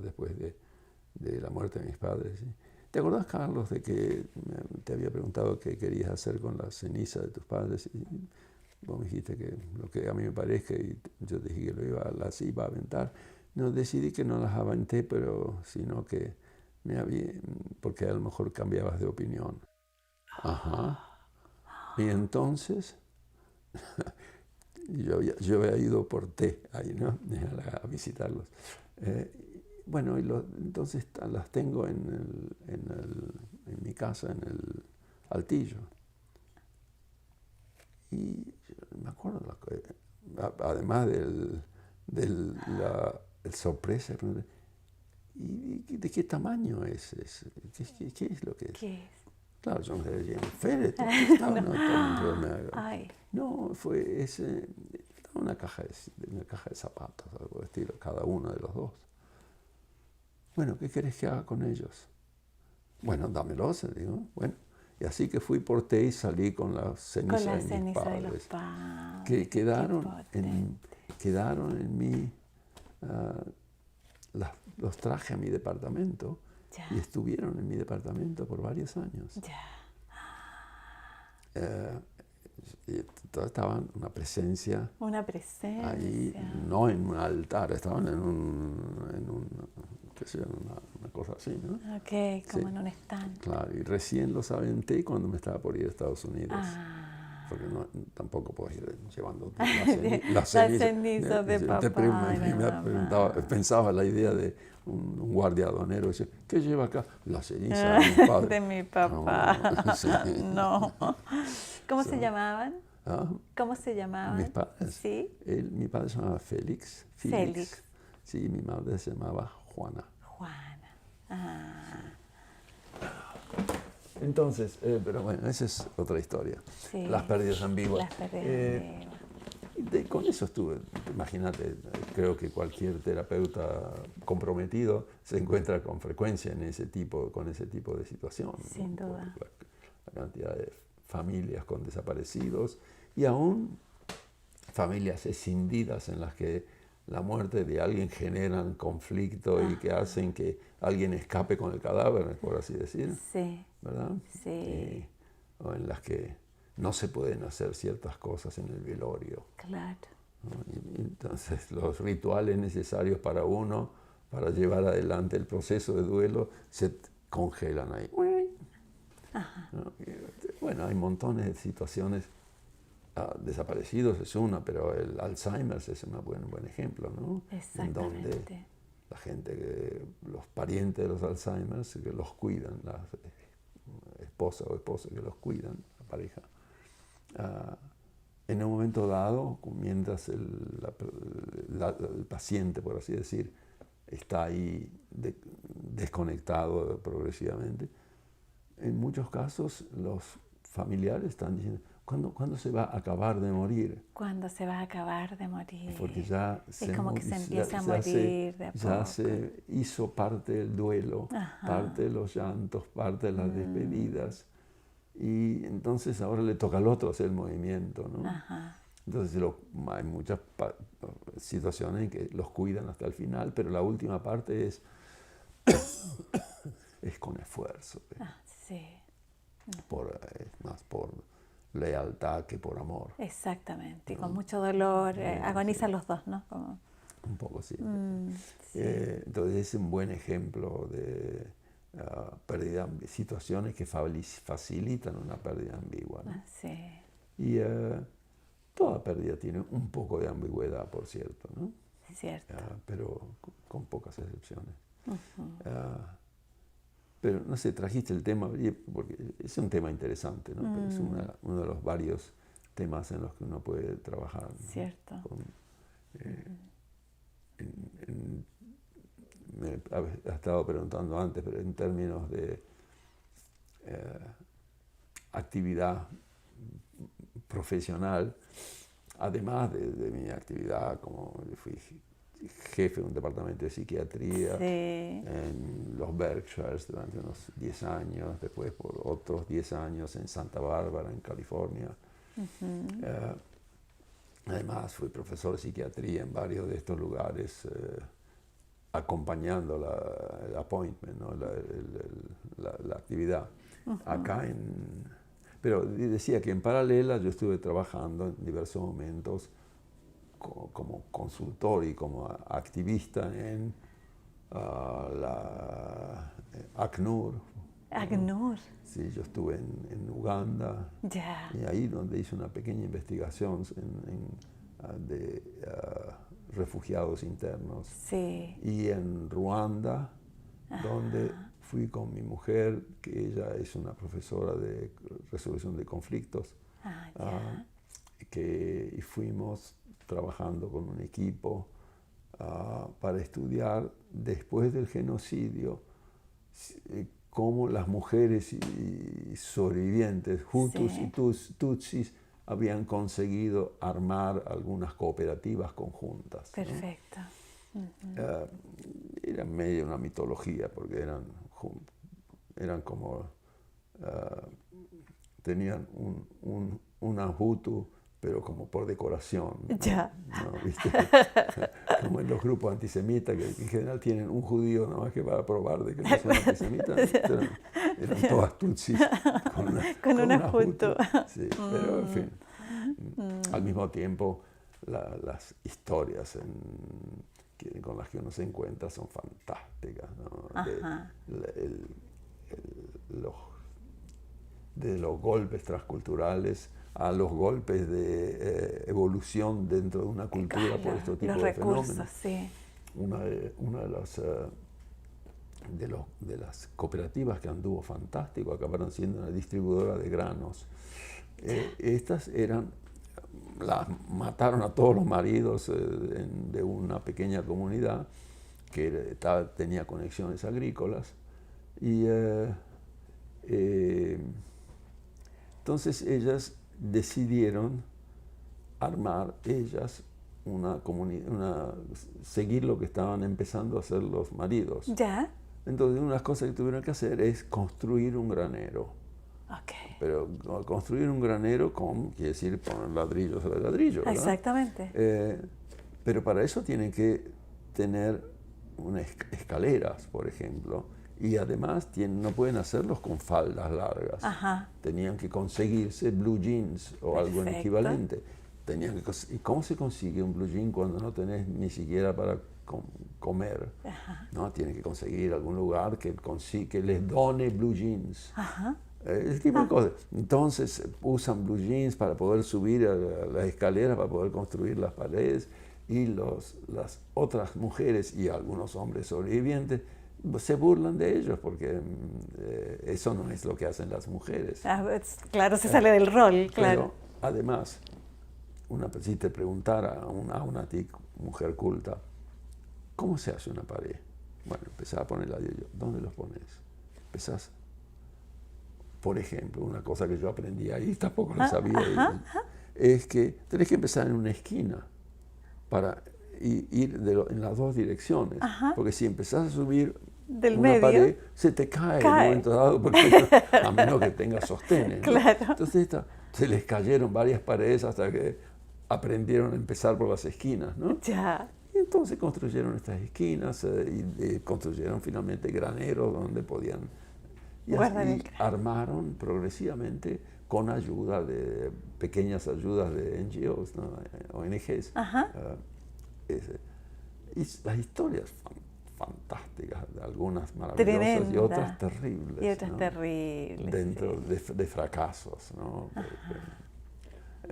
después de la muerte de mis padres, ¿sí? ¿Te acordás, Carlos, de que te había preguntado qué querías hacer con la ceniza de tus padres? Y vos me dijiste que lo que a mí me parezca, y yo te dije que las iba a aventar. No, decidí que no las aventé, pero sino que porque a lo mejor cambiabas de opinión. Ajá. Y entonces, yo había ido por té ahí, ¿no? A visitarlos. Bueno, entonces las tengo en mi casa, en el altillo. Y me acuerdo, además el sorpresa, ¿y de qué tamaño es? ¿Qué es lo que es? ¿Qué es? Claro, yo me decía, féretro, no, estaba una caja de zapatos, algo de estilo, cada uno de los dos. Bueno, ¿qué querés que haga con ellos? Bueno, dámelos, digo. Bueno, y así que fui por té y salí con la ceniza de mis padres. De los padres. Que quedaron en mi... los traje a mi departamento. Ya. Y estuvieron en mi departamento por varios años. Y estaban una presencia ahí, no en un altar, estaban en una cosa así, ¿no? Ok, como en un stand. Claro, y recién los aventé cuando me estaba por ir a Estados Unidos. Porque tampoco puedo ir llevando las cenizas de papá. Pensaba la idea de un guardia aduanero, dice, ¿qué lleva acá? La ceniza de mi padre. De mi papá. No. Sí. No. ¿Cómo se llamaban? ¿Ah? ¿Cómo se llamaban? Mis padres. Sí. Mi padre se llamaba Félix. Sí, mi madre se llamaba Juana. Entonces, pero bueno, esa es otra historia. Sí. Las pérdidas ambiguas. Con eso estuve, imagínate, creo que cualquier terapeuta comprometido se encuentra con frecuencia con ese tipo de situación. Sin duda. La cantidad de familias con desaparecidos y aún familias escindidas en las que la muerte de alguien genera conflicto y que hacen que alguien escape con el cadáver, por así decir. Sí. ¿Verdad? Sí. O en las que no se pueden hacer ciertas cosas en el velorio. Claro. ¿No? Y entonces los rituales necesarios para uno, para llevar adelante el proceso de duelo, se congelan ahí. ¿No? Bueno, hay montones de situaciones. Desaparecidos es una, pero el Alzheimer es un buen ejemplo, ¿no? En donde la gente, los parientes de los Alzheimer, que los cuidan, la esposa o esposo que los cuidan, la pareja, en un momento dado, mientras el paciente, por así decir, está ahí desconectado progresivamente, en muchos casos los familiares están diciendo, ¿cuándo se va a acabar de morir? ¿Cuándo se va a acabar de morir? Porque ya es como que se empieza a morir de a poco. Ya se hizo parte del duelo, parte de los llantos, parte de las despedidas. Y entonces ahora le toca al otro hacer el movimiento, ¿no? Entonces hay muchas situaciones en que los cuidan hasta el final, pero la última parte es con esfuerzo. Sí. Más por lealtad que por amor. Exactamente, y con mucho dolor, agonizan los dos, ¿no? Como... Un poco sí. Sí. Entonces es un buen ejemplo de pérdida, situaciones que facilitan una pérdida ambigua, ¿no? Sí. Y toda pérdida tiene un poco de ambigüedad, por cierto, ¿no? Cierto. Pero con pocas excepciones. Pero no sé, trajiste el tema, porque es un tema interesante, ¿no? Pero es uno de los varios temas en los que uno puede trabajar, ¿no? Cierto. Me has estado preguntando antes, pero en términos de actividad profesional, además de mi actividad como fui jefe de un departamento de psiquiatría en los Berkshires durante unos 10 años, después por otros 10 años en Santa Bárbara, en California. Además fui profesor de psiquiatría en varios de estos lugares acompañando el appointment, ¿no? La actividad. Acá pero decía que en paralela yo estuve trabajando en diversos momentos como consultor y como activista en la ACNUR. ACNUR. Sí, yo estuve en Uganda, Ya. y ahí donde hice una pequeña investigación de refugiados internos. Sí. Y en Ruanda, donde fui con mi mujer, que ella es una profesora de resolución de conflictos, y fuimos trabajando con un equipo para estudiar después del genocidio cómo las mujeres y sobrevivientes, Hutus y Tutsis, habían conseguido armar algunas cooperativas conjuntas. Perfecto. ¿No? Era medio una mitología, porque eran como, tenían una Hutu, pero como por decoración, ¿no? Ya. ¿No? ¿Viste? Como en los grupos antisemitas, que en general tienen un judío nada más que para probar de que no son antisemitas. Eran todas tutsis con una Hutu. Sí, pero en fin. Al mismo tiempo, las historias con las que uno se encuentra son fantásticas, ¿no? De los golpes transculturales a los golpes de evolución dentro de una cultura por este tipo de fenómenos. Sí. Una de las cooperativas que anduvo fantástico acabaron siendo una distribuidora de granos. Estas las mataron a todos los maridos de una pequeña comunidad que tenía conexiones agrícolas, y entonces ellas decidieron armar seguir lo que estaban empezando a hacer los maridos. Ya. Entonces una de las cosas que tuvieron que hacer es construir un granero. Okay. Pero construir un granero quiere decir poner ladrillo sobre ladrillo, ¿verdad? Exactamente. Pero para eso tienen que tener unas escaleras, por ejemplo, y además no pueden hacerlos con faldas largas. Tenían que conseguirse blue jeans o algo equivalente. ¿Y cómo se consigue un blue jean cuando no tenés ni siquiera para comer? ¿No? Tienen que conseguir algún lugar que les done blue jeans. Ese tipo de cosas. Entonces usan blue jeans para poder subir a las escaleras, para poder construir las paredes, y las otras mujeres y algunos hombres sobrevivientes se burlan de ellos, porque eso no es lo que hacen las mujeres. Claro, se sale del rol, claro. Pero además, si te preguntara a una mujer culta, ¿cómo se hace una pared? Bueno, empezás a poner ladrillo. ¿Dónde los pones? Empezás. Por ejemplo, una cosa que yo aprendí ahí, tampoco lo sabía, es que tenés que empezar en una esquina para ir en las dos direcciones. Porque si empezás a subir del una medio, pared, se te cae en un momento dado, a menos que tenga sostenes. Claro. Entonces se les cayeron varias paredes hasta que aprendieron a empezar por las esquinas, ¿no? Ya. Y entonces construyeron estas esquinas y construyeron finalmente graneros donde podían... Y armaron progresivamente con ayuda de pequeñas ayudas de NGOs, ¿no? ONGs. Y las historias fantásticas, algunas maravillosas. Tremenda. Y otras terribles. Y otras ¿no? terribles. Dentro de fracasos, ¿no?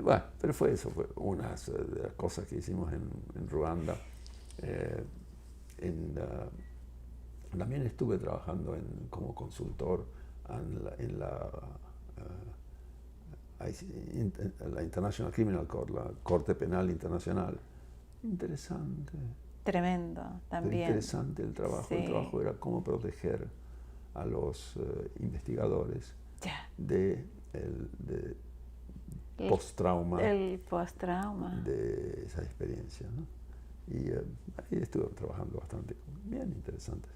Bueno, pero fue una de las cosas que hicimos en Ruanda. También estuve trabajando como consultor en la International Criminal Court, la Corte Penal Internacional. Interesante. Tremendo, también. Pero interesante el trabajo. Sí. El trabajo era cómo proteger a los investigadores de post-trauma. El post-trauma. De esa experiencia, ¿no? Y ahí estuve trabajando bastante, bien interesantes.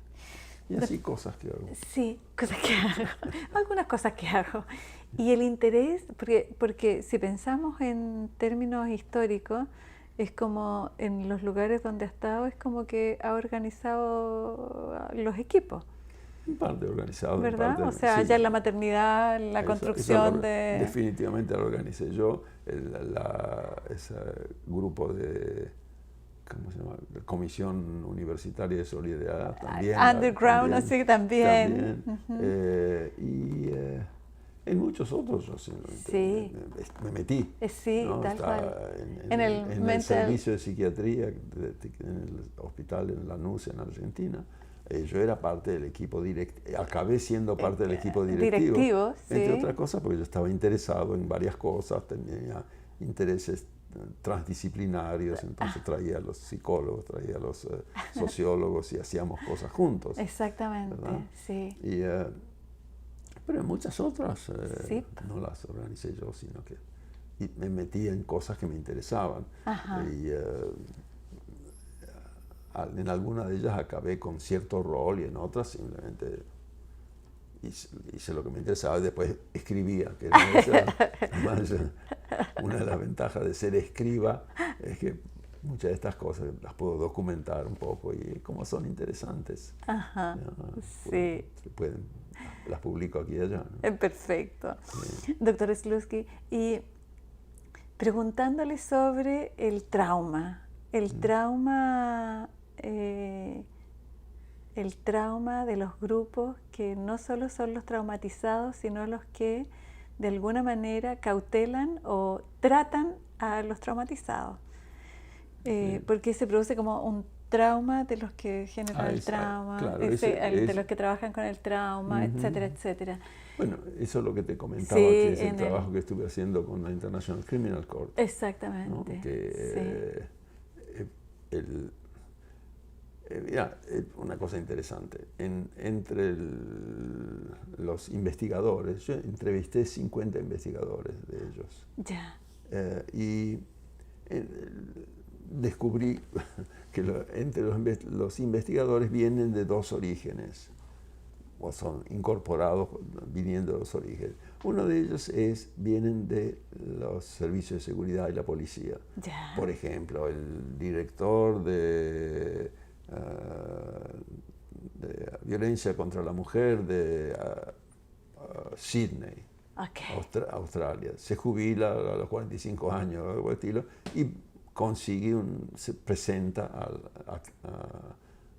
Y así cosas que hago. Sí, cosas que hago. Algunas cosas que hago. Y el interés, porque si pensamos en términos históricos, es como en los lugares donde ha estado, es como que ha organizado los equipos, En parte organizado, ¿verdad? en parte O sea, sí. ya en la maternidad, la construcción de... Definitivamente lo organicé yo, ese grupo de, ¿cómo se llama? La Comisión Universitaria de Solidaridad también. Underground, así también. En muchos otros yo simplemente Sí. me metí. Sí, ¿no? tal cual. En el servicio de psiquiatría, en el hospital en Lanús, en Argentina. Yo era parte del equipo directivo, acabé siendo parte del equipo directivo, entre otras cosas porque yo estaba interesado en varias cosas, tenía intereses transdisciplinarios, entonces traía a los psicólogos, traía a los sociólogos y hacíamos cosas juntos. Exactamente, ¿verdad? sí. Pero en muchas otras Sí. no las organicé yo, sino que me metí en cosas que me interesaban. Ajá. En algunas de ellas acabé con cierto rol y en otras simplemente hice lo que me interesaba y después escribía, que además, una de las ventajas de ser escriba es que muchas de estas cosas las puedo documentar un poco y como son interesantes, Ajá. Sí. Las publico aquí y allá, ¿no? Perfecto. Sí. Doctor Slutsky, y preguntándole sobre el trauma de los grupos que no solo son los traumatizados, sino los que de alguna manera cautelan o tratan a los traumatizados. Porque se produce como un trauma de los que generan el trauma, claro, de los que trabajan con el trauma, etcétera, etcétera. Bueno, eso es lo que te comentaba, Sí, que es el trabajo que estuve haciendo con la International Criminal Court. Exactamente. ¿no? Que, mira, una cosa interesante, entre los investigadores, yo entrevisté 50 investigadores de ellos. Ya. Y descubrí que entre los investigadores vienen de dos orígenes, o son incorporados viniendo de los orígenes. Uno de ellos vienen de los servicios de seguridad y la policía. Ya. Por ejemplo, el director de violencia contra la mujer de Sydney, Okay. Australia. Se jubila a los 45 años o algo estilo y se presenta a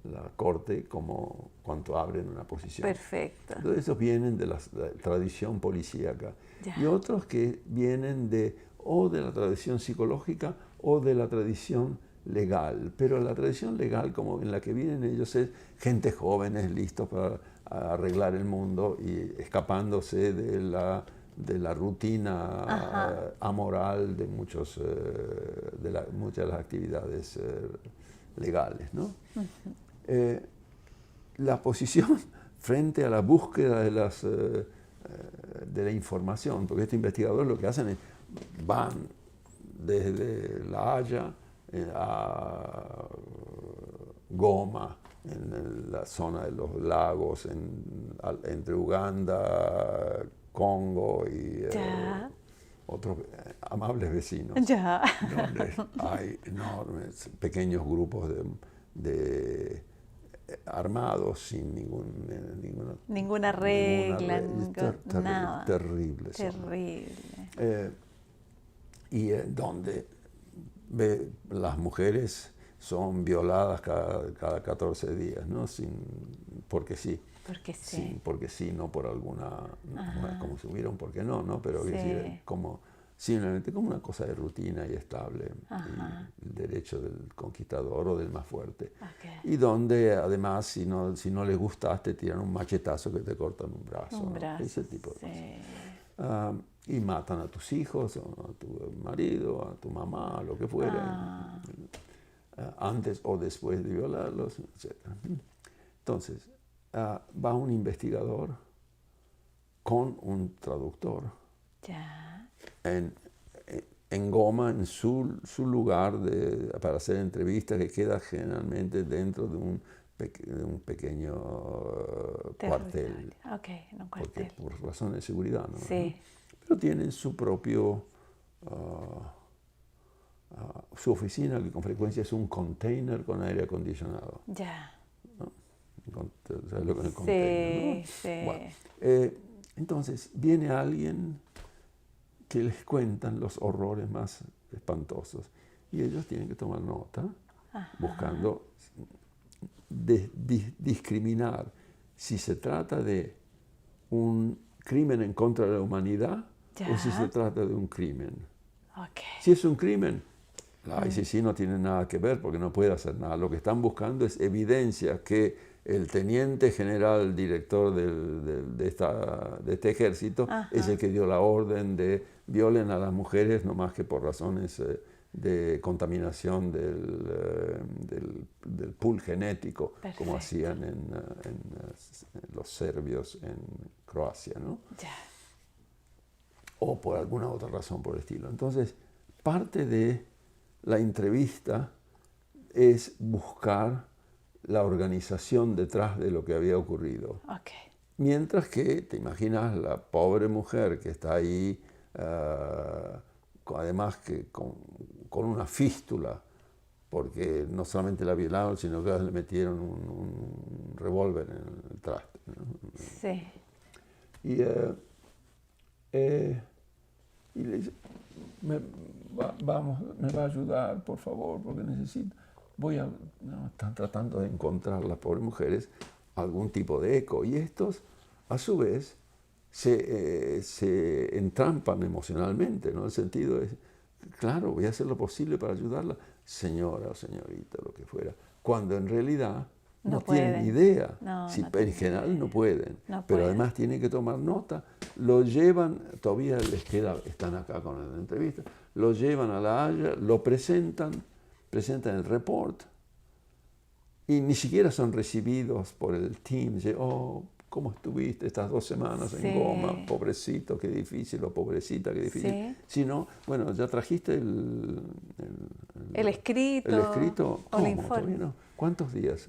la corte como cuando abren una posición. Perfecto. Entonces, esos vienen de la tradición policíaca. Ya. Y otros que vienen o de la tradición psicológica o de la tradición legal. Pero la tradición legal como en la que vienen ellos es gente jóvenes listos para arreglar el mundo y escapándose de la rutina amoral de muchas de las actividades legales, ¿no? La posición frente a la búsqueda de la información, porque estos investigadores lo que hacen es van desde La Haya a Goma, en la zona de los lagos, entre Uganda, Congo y otros amables vecinos, ya. donde hay enormes, pequeños grupos de armados sin ninguna regla, nada. Terrible. Y donde las mujeres son violadas cada 14 días, ¿no? Porque sí. Porque sí, no por alguna, como si hubiera un por qué no, pero es decir, simplemente como una cosa de rutina y estable, y el derecho del conquistador o del más fuerte. Okay. Y donde además, si no les gustas, te tiran un machetazo que te cortan un brazo. Ese tipo de cosas. Y matan a tus hijos, a tu marido, a tu mamá, a lo que fuera, antes o después de violarlos, etc. Entonces, va un investigador con un traductor en Goma, en su lugar para hacer entrevistas, que queda generalmente dentro de un pequeño cuartel. Okay, un cuartel. Porque por razones de seguridad, ¿no? Sí. Pero tienen su propio su oficina, que con frecuencia es un container con aire acondicionado. Ya. ¿No? ¿Sabes lo que es el container? Sí, sí. Bueno, entonces viene alguien que les cuentan los horrores más espantosos y ellos tienen que tomar nota, buscando discriminar si se trata de un crimen en contra de la humanidad o si se trata de un crimen. Okay. Si es un crimen, la ICC no tiene nada que ver porque no puede hacer nada. Lo que están buscando es evidencia que el teniente general director de este ejército es el que dio la orden de violen a las mujeres, no más que por razones de contaminación del pool genético. Perfecto. Como hacían en los serbios en Croacia, ¿no? Ya. O por alguna otra razón por el estilo. Entonces, parte de la entrevista es buscar la organización detrás de lo que había ocurrido. Okay. Mientras que, te imaginas, la pobre mujer que está ahí, además que con una fístula, porque no solamente la violaron, sino que le metieron un revólver en el traste, ¿no? Sí. Y le dice, me va a ayudar, por favor, porque necesito. Están tratando de encontrar las pobres mujeres algún tipo de eco. Y estos, a su vez, se entrampan emocionalmente, ¿no? El sentido es, claro, voy a hacer lo posible para ayudarla, señora o señorita, lo que fuera, cuando en realidad no tienen idea. En general no pueden, pero además tienen que tomar nota. Lo llevan, todavía les queda, están acá con la entrevista, lo llevan a La Haya, lo presentan el report y ni siquiera son recibidos por el team. Oh, ¿cómo estuviste estas 2 semanas en Goma? Pobrecito, qué difícil, o pobrecita, qué difícil. Sí. Sino, bueno, ya trajiste el escrito. El escrito, o el informe. No. ¿Cuántos días?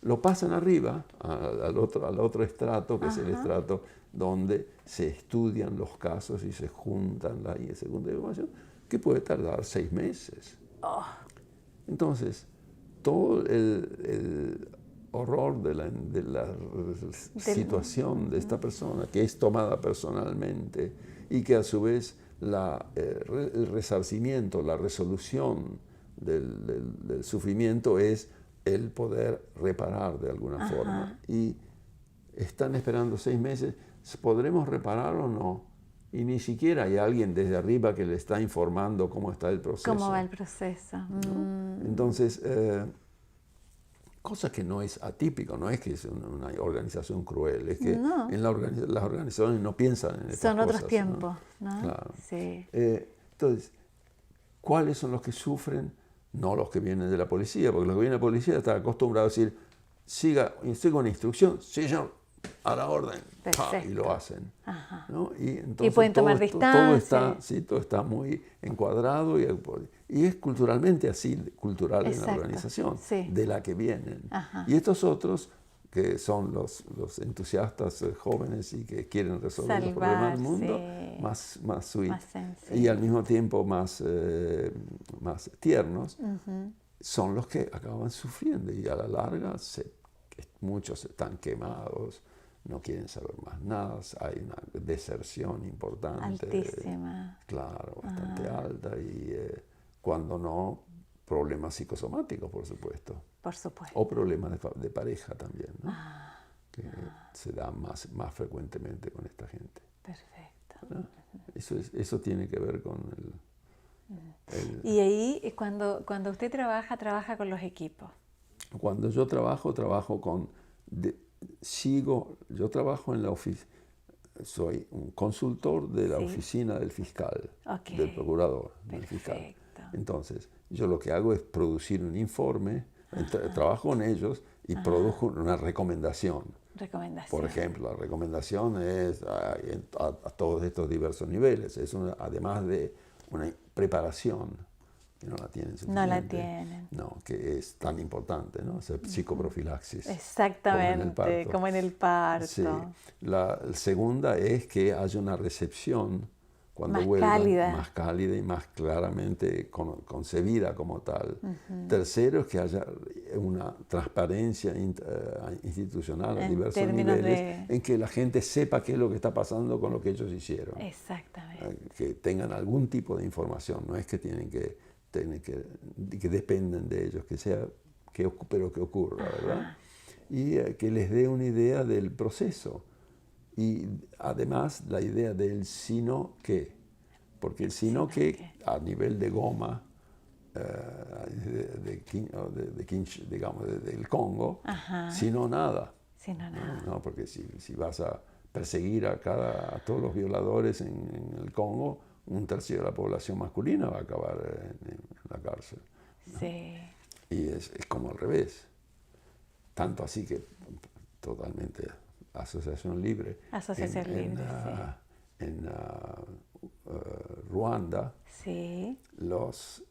Lo pasan arriba al otro estrato, que es el estrato donde se estudian los casos y se juntan la segunda información, que puede tardar 6 meses. Oh. Entonces, todo el horror de la situación de esta persona, que es tomada personalmente y que a su vez el resarcimiento, la resolución del sufrimiento es el poder reparar de alguna forma. Y están esperando 6 meses, ¿podremos reparar o no? Y ni siquiera hay alguien desde arriba que le está informando cómo está el proceso. ¿Cómo va el proceso? ¿No? Entonces, cosa que no es atípico, no es que es una organización cruel, es que las organizaciones no piensan en estas cosas. Son otros tiempos, ¿no? Claro. Sí. Entonces, ¿cuáles son los que sufren? No los que vienen de la policía, porque los que vienen de la policía están acostumbrados a decir, siga una instrucción, señor, a la orden, y lo hacen. ¿No? Y entonces pueden tomar distancia. Todo está muy encuadrado y es culturalmente así, cultural en la organización, de la que vienen. Y estos otros, que son los entusiastas jóvenes y que quieren resolver los problemas del mundo, más sweet, y al mismo tiempo más tiernos, son los que acaban sufriendo y a la larga muchos están quemados, no quieren saber más nada, hay una deserción importante. Altísima. Claro, bastante alta y cuando no, problemas psicosomáticos, por supuesto. Por supuesto. O problemas de pareja también, ¿no? Que se dan más frecuentemente con esta gente. Perfecto. ¿No? Eso tiene que ver con Y ahí, cuando usted trabaja con los equipos. Cuando yo trabajo con... yo trabajo en la oficina, soy un consultor de la oficina del fiscal, del procurador, del fiscal. Entonces, yo lo que hago es producir un informe, trabajo con ellos y produjo una recomendación. Por ejemplo, la recomendación es a todos estos diversos niveles. Es además de una preparación, que no la tienen suficiente. No la tienen. No, que es tan importante, ¿no? Hacer psicoprofilaxis. Exactamente, como en el parto. Sí. La segunda es que haya una recepción cuando más vuelvan, cálida. más cálida y más claramente concebida como tal. Tercero, es que haya una transparencia institucional a En diversos términos niveles, en que la gente sepa qué es lo que está pasando con lo que ellos hicieron. Exactamente. Que tengan algún tipo de información, no es que que dependen de ellos, que sea, pero que ocurra, ¿verdad? Y que les dé una idea del proceso. Y además la idea del sino qué, porque el sino qué a nivel de Goma, digamos, del Congo, sino nada. Sino nada. No, porque si vas a perseguir a todos los violadores en el Congo, un tercio de la población masculina va a acabar en la cárcel, ¿no? Sí. Y es como al revés. Tanto así que totalmente asociación libre. Asociación libre, sí. En Ruanda, sí. los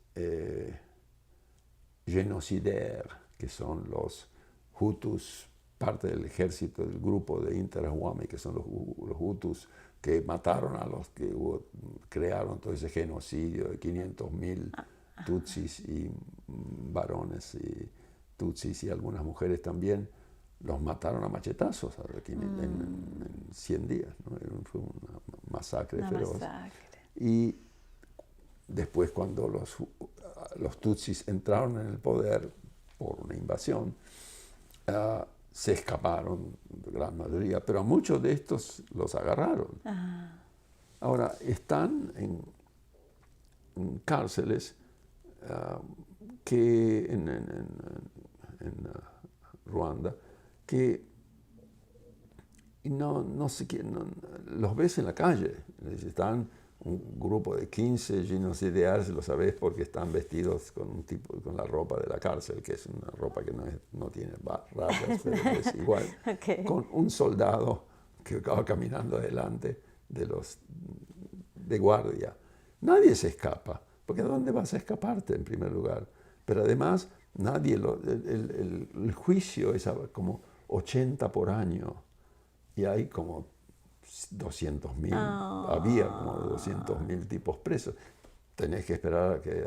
genocidaires, que son los Hutus, parte del ejército del grupo de Interahamwe, que son los Hutus que mataron a los que crearon todo ese genocidio de 500.000 Tutsis y varones y Tutsis y algunas mujeres también, los mataron a machetazos en 100 días, ¿no? Fue una masacre feroz. Y después, cuando los Tutsis entraron en el poder por una invasión, se escaparon, la gran mayoría, pero a muchos de estos los agarraron. Ahora, están en cárceles que en Ruanda, que no sé quién, los ves en la calle. Están un grupo de 15 genocidaires, lo sabés porque están vestidos con la ropa de la cárcel, que es una ropa que no tiene rayas, pero es igual, con un soldado que va caminando adelante de guardia. Nadie se escapa, porque ¿de dónde vas a escaparte en primer lugar? Pero además, el juicio es como 80 por año y hay como 200.000, había como 200.000 tipos presos. Tenés que esperar a que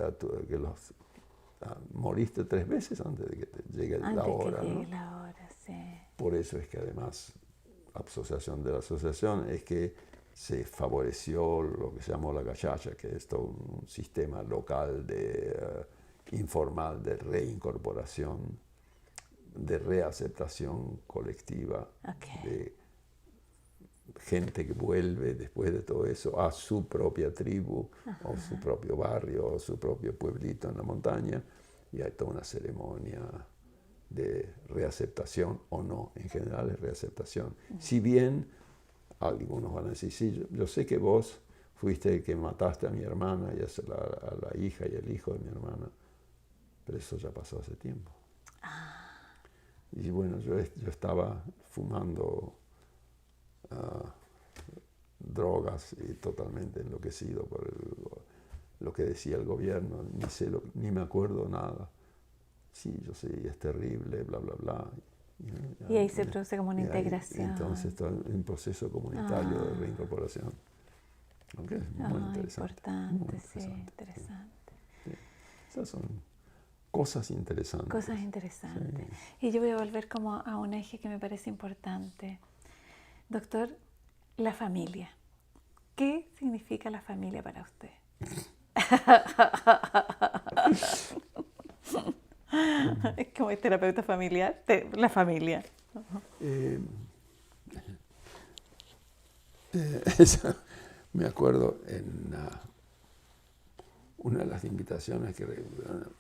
moriste 3 veces antes de que te llegue la hora, ¿no? La hora, sí. Por eso es que además, asociación de la asociación, es que se favoreció lo que se llamó la gachacha, que es todo un sistema local informal de reincorporación, de reaceptación colectiva, de gente que vuelve después de todo eso a su propia tribu, o su propio barrio, o su propio pueblito en la montaña, y hay toda una ceremonia de reaceptación o no, en general es reaceptación. Si bien algunos van a decir, sí, yo sé que vos fuiste el que mataste a mi hermana y a la hija y el hijo de mi hermana, pero eso ya pasó hace tiempo. Y bueno, yo estaba fumando drogas y totalmente enloquecido por lo que decía el gobierno, ni me acuerdo nada. Sí, yo sé, es terrible, bla, bla, bla. Y ahí se produce como una integración. Entonces está un proceso comunitario de reincorporación. Aunque es muy interesante. Importante, sí, interesante. Sí. Esas son cosas interesantes. Cosas interesantes. Sí. Y yo voy a volver como a un eje que me parece importante. Doctor, la familia. ¿Qué significa la familia para usted? Como es terapeuta familiar, la familia. Me acuerdo en una de las invitaciones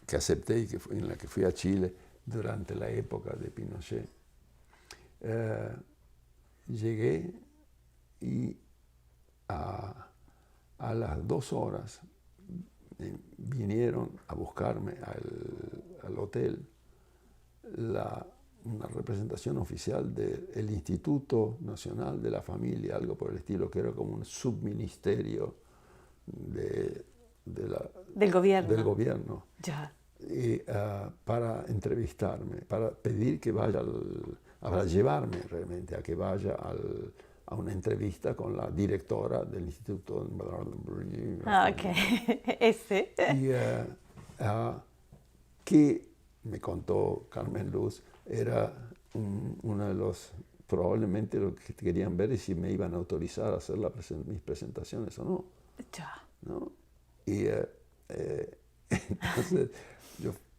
que acepté y en la que fui a Chile durante la época de Pinochet. Llegué y a las 2 horas vinieron a buscarme al hotel una representación oficial del Instituto Nacional de la Familia, algo por el estilo, que era como un subministerio del gobierno. Del gobierno. Ya. Y, para entrevistarme, para pedir que vaya para llevarme realmente a que vaya a una entrevista con la directora del Instituto de Baden-Württemberg. Ok, ese. Y que me contó Carmen Luz, era uno de los, probablemente lo que querían ver es si me iban a autorizar a hacer mis presentaciones o no. Ya. ¿No? Y entonces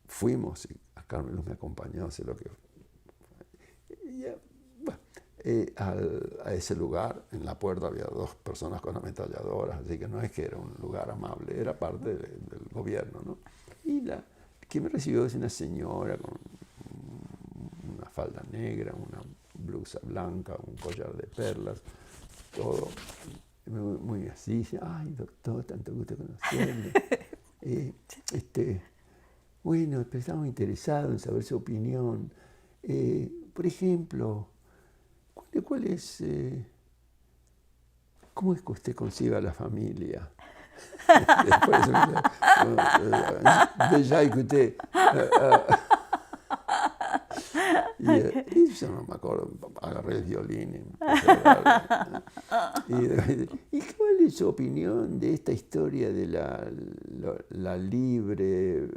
fuimos y a Carmen Luz me acompañó a hacer lo que... Y, bueno, a ese lugar, en la puerta había 2 personas con ametralladoras, así que no es que era un lugar amable, era parte del gobierno, ¿no? Y que me recibió es una señora con una falda negra, una blusa blanca, un collar de perlas, todo muy así. Dice, ay, doctor, tanto gusto conocerle. Bueno, pero estamos interesados en saber su opinión. Por ejemplo, ¿cuál es, cómo es que usted concibe a la familia? Después, déjà écouté. Y yo no me acuerdo, agarré el violín y empecé a hablar. ¿Y cuál es su opinión de esta historia de la libre,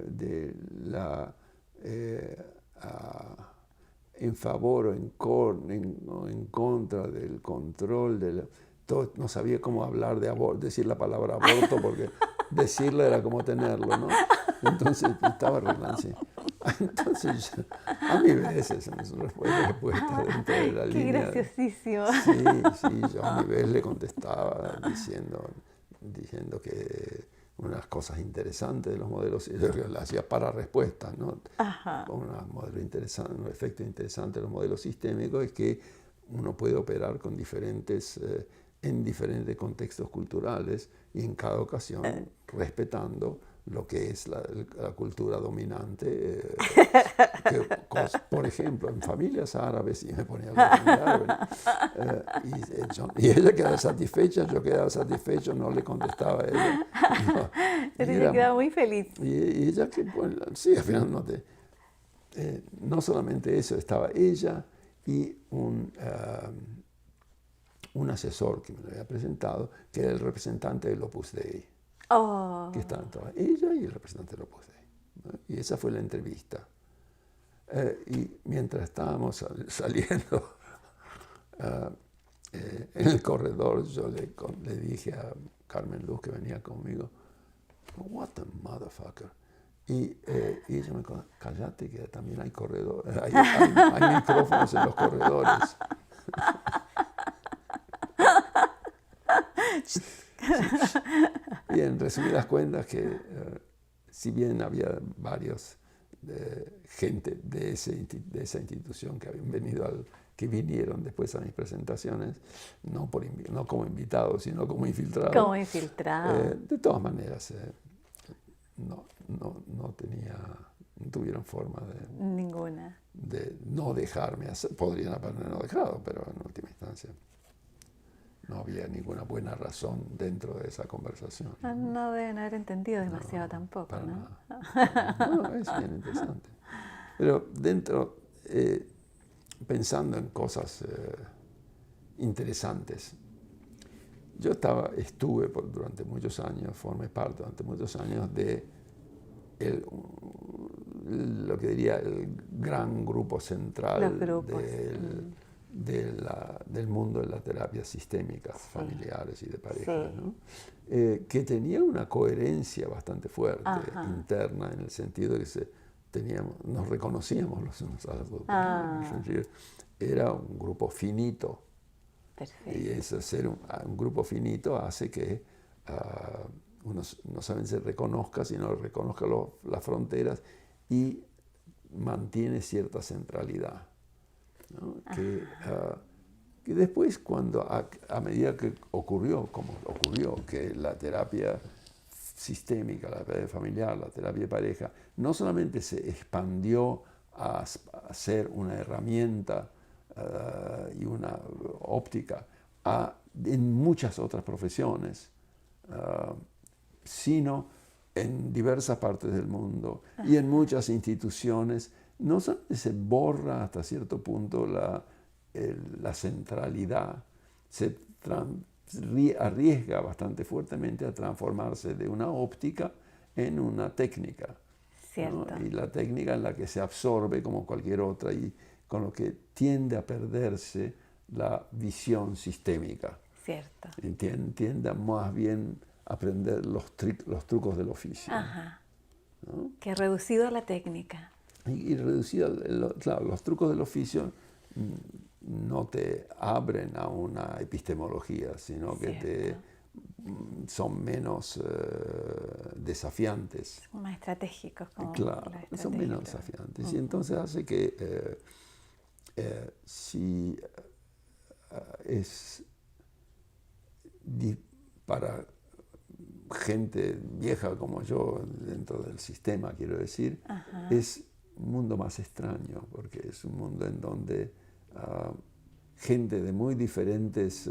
de la en favor o en contra del control de la... Todo, no sabía cómo hablar de aborto, decir la palabra aborto, porque decirla era como tenerlo, ¿no? Entonces estaba arreglando. Entonces, a mi vez esa es una respuesta dentro de la Qué línea. graciosísimo. Sí, yo a mi vez le contestaba diciendo que unas cosas interesantes de los modelos, y le hacía para respuestas, ¿no? Un efecto interesante de los modelos sistémicos es que uno puede operar con en diferentes contextos culturales y en cada ocasión respetando lo que es la cultura dominante. Por ejemplo, en familias árabes, y me ponía a y ella quedaba satisfecha, yo quedaba satisfecho, no le contestaba a ella. No, Pero ella quedaba muy feliz. Y ella, bueno, sí, al final no solamente eso, estaba ella y un asesor que me lo había presentado, que era el representante del Opus Dei. Oh. Que estaban todas, ella y el representante del Opus Dei, ¿no? Y esa fue la entrevista. Y mientras estábamos saliendo en el corredor, yo le dije a Carmen Luz, que venía conmigo, what a motherfucker. Y ella me dijo, cállate, que también hay corredores, hay micrófonos en los corredores. Y en resumidas cuentas, que si bien había varios gente de esa institución que habían venido que vinieron después a mis presentaciones, no como invitados, sino como infiltrados. Como infiltrados. De todas maneras, no tuvieron forma de no dejarme hacer. Podrían haberme no dejado, pero en última instancia no había ninguna buena razón dentro de esa conversación. No deben haber entendido demasiado tampoco, para ¿no? Nada. No, es bien interesante. Pero pensando en cosas interesantes, yo estuve durante muchos años, formé parte durante muchos años de lo que diría el gran grupo central del mundo de las terapias sistémicas, familiares y de pareja, ¿no? Que tenía una coherencia bastante fuerte, interna, en el sentido de que nos reconocíamos los unos a los otros. Era un grupo finito. Perfecto. Y ese ser un grupo finito hace que uno no solamente se reconozca, sino reconozca las fronteras y mantiene cierta centralidad, ¿no? Que después, cuando a medida que ocurrió, que la terapia sistémica, la terapia familiar, la terapia de pareja, no solamente se expandió a ser una herramienta y una óptica en muchas otras profesiones, sino en diversas partes del mundo y en muchas instituciones, no solamente se borra hasta cierto punto la centralidad, arriesga bastante fuertemente a transformarse de una óptica en una técnica. Cierto. ¿No? Y la técnica en la que se absorbe como cualquier otra y con lo que tiende a perderse la visión sistémica. Cierto. Tiende a más bien aprender los trucos del oficio. Ajá. ¿No? Que reducido a la técnica. Y reducido, claro, los trucos del oficio no te abren a una epistemología, sino que son menos desafiantes. Son más estratégicos. Como claro, son menos desafiantes. Y entonces hace que si es para gente vieja como yo, dentro del sistema, quiero decir, es un mundo más extraño, porque es un mundo en donde gente de muy diferentes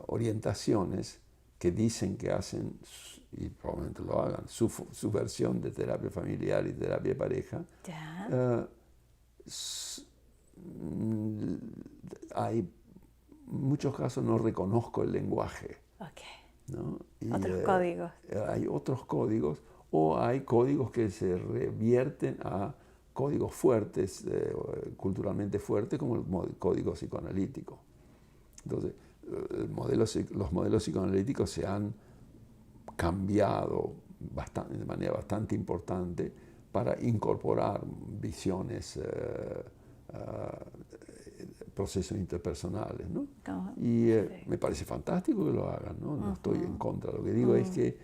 orientaciones que dicen que hacen, y probablemente lo hagan, su versión de terapia familiar y terapia de pareja, hay muchos casos no reconozco el lenguaje. ¿No? Otros códigos. Hay otros códigos, o hay códigos que se revierten a códigos fuertes, culturalmente fuertes, como el código psicoanalítico. Entonces, los modelos psicoanalíticos se han cambiado de manera bastante importante para incorporar visiones, procesos interpersonales, ¿no? Y me parece fantástico que lo hagan, ¿no? No estoy en contra. Lo que digo es que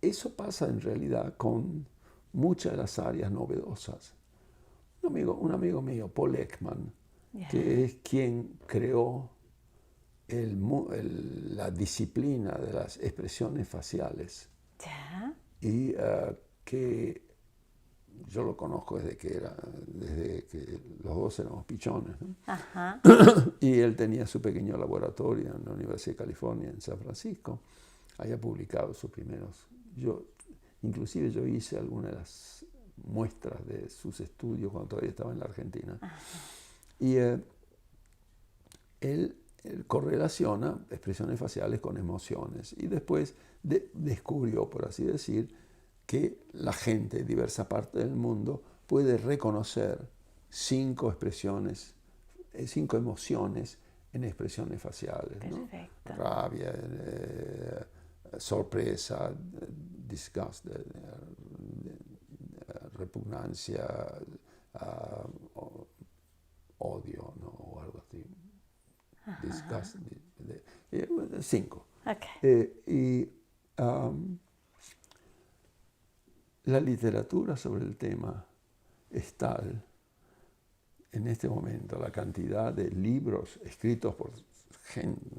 eso pasa en realidad con muchas de las áreas novedosas. Un amigo mío, Paul Ekman, que es quien creó la disciplina de las expresiones faciales, y que yo lo conozco desde que los dos éramos pichones, ¿no? Y él tenía su pequeño laboratorio en la Universidad de California, en San Francisco. Había publicado sus primeros. Inclusive yo hice algunas de las muestras de sus estudios cuando todavía estaba en la Argentina. Y él correlaciona expresiones faciales con emociones. Y después descubrió, por así decir, que la gente de diversas partes del mundo puede reconocer 5 emociones en expresiones faciales, ¿no? Rabia, sorpresa, disgust, repugnancia, odio, ¿no? O algo así. Disgust, 5. La literatura sobre el tema es tal, en este momento, la cantidad de libros escritos por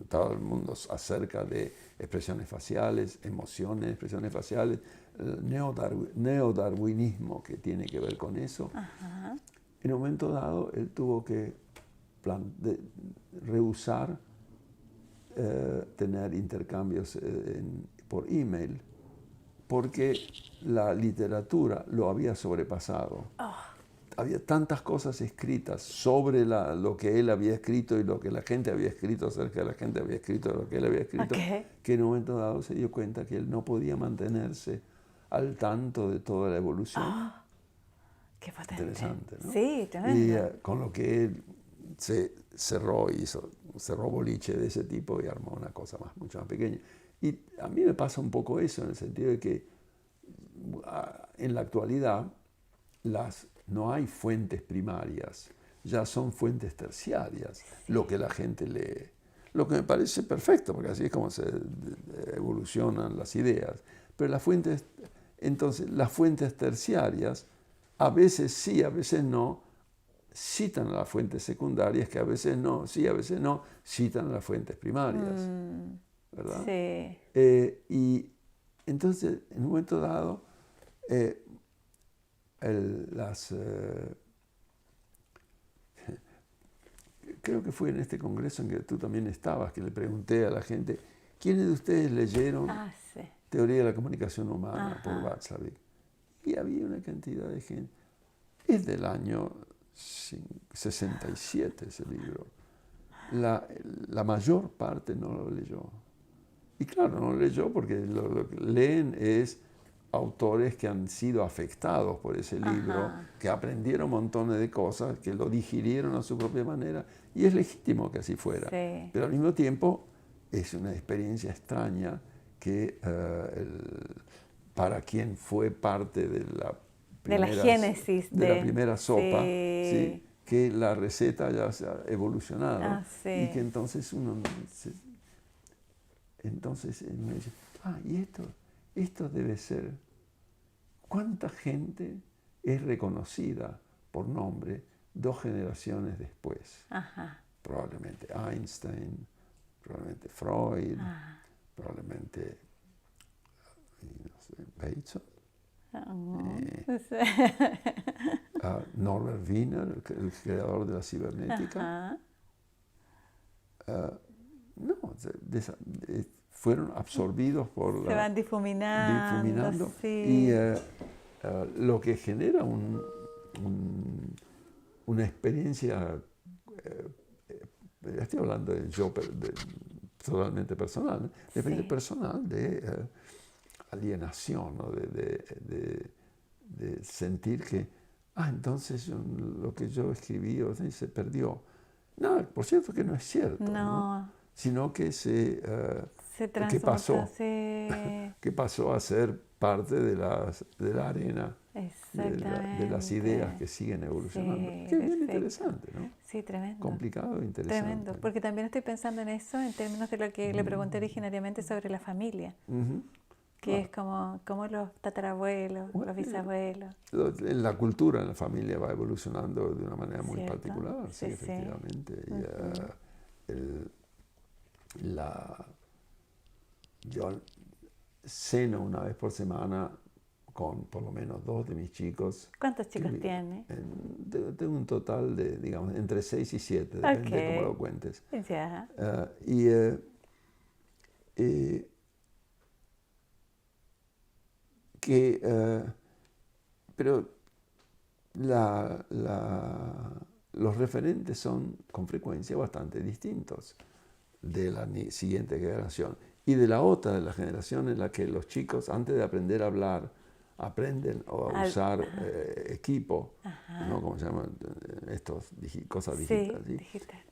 todo el mundo acerca de expresiones faciales, emociones, expresiones faciales, neodarwinismo que tiene que ver con eso. En un momento dado, él tuvo que rehusar tener intercambios por email, porque la literatura lo había sobrepasado. Había tantas cosas escritas sobre lo que él había escrito y lo que la gente había escrito acerca de la gente había escrito de lo que él había escrito, que en un momento dado se dio cuenta que él no podía mantenerse al tanto de toda la evolución. Qué potente. Interesante, ¿no? Sí, tremendo. Y con lo que él se cerró boliche de ese tipo y armó una cosa mucho más pequeña. Y a mí me pasa un poco eso, en el sentido de que en la actualidad no hay fuentes primarias, ya son fuentes terciarias, lo que la gente lee. Lo que me parece perfecto, porque así es como se evolucionan las ideas. Pero las fuentes terciarias, a veces sí, a veces no, citan a las fuentes secundarias, que a veces no, sí, a veces no, citan a las fuentes primarias. ¿Verdad? Sí. Y entonces, en un momento dado, creo que fue en este congreso en que tú también estabas, que le pregunté a la gente, ¿quiénes de ustedes leyeron Teoría de la Comunicación Humana por Václavic? Y había una cantidad de gente. Es del año 67 ese libro. La mayor parte no lo leyó. Y claro, no lo leyó porque lo que leen es autores que han sido afectados por ese libro, Ajá. que aprendieron montones de cosas, que lo digirieron a su propia manera, y es legítimo que así fuera. Sí. Pero al mismo tiempo es una experiencia extraña que para quien fue parte de De la génesis de la primera sopa, sí. ¿sí? Que la receta ya se ha evolucionado Ah, sí. y que entonces uno dice, y esto debe ser, ¿cuánta gente es reconocida por nombre 2 generaciones después? Ajá. Probablemente Einstein, probablemente Freud, Ah. probablemente no sé, Bateson, Norbert Wiener, el creador de la cibernética. No, fueron absorbidos por Se van difuminando, sí. Y lo que genera una experiencia, estoy hablando de yo totalmente personal, una experiencia personal de alienación, ¿no? de sentir que, entonces lo que yo escribí se perdió. No, por cierto que no es cierto, ¿no? Sino que que pasó a ser parte de la arena de las ideas que siguen evolucionando. Sí, que es bien interesante, ¿no? Sí, tremendo. Complicado e interesante. Tremendo, porque también estoy pensando en eso en términos de lo que le pregunté originariamente sobre la familia. Que es como los tatarabuelos, los bisabuelos. La cultura en la familia va evolucionando de una manera muy particular, sí, Sí, efectivamente. Yo ceno una vez por semana con por lo menos 2 de mis chicos. ¿Cuántos chicos tiene? Tengo un total de, digamos, entre 6 y 7, depende de cómo lo cuentes. Ya. Pero los referentes son con frecuencia bastante distintos de la siguiente generación y de la otra, de la generación en la que los chicos, antes de aprender a hablar, aprenden a usar equipo, ¿no? ¿Cómo se llaman estas cosas digitales? Sí, digital.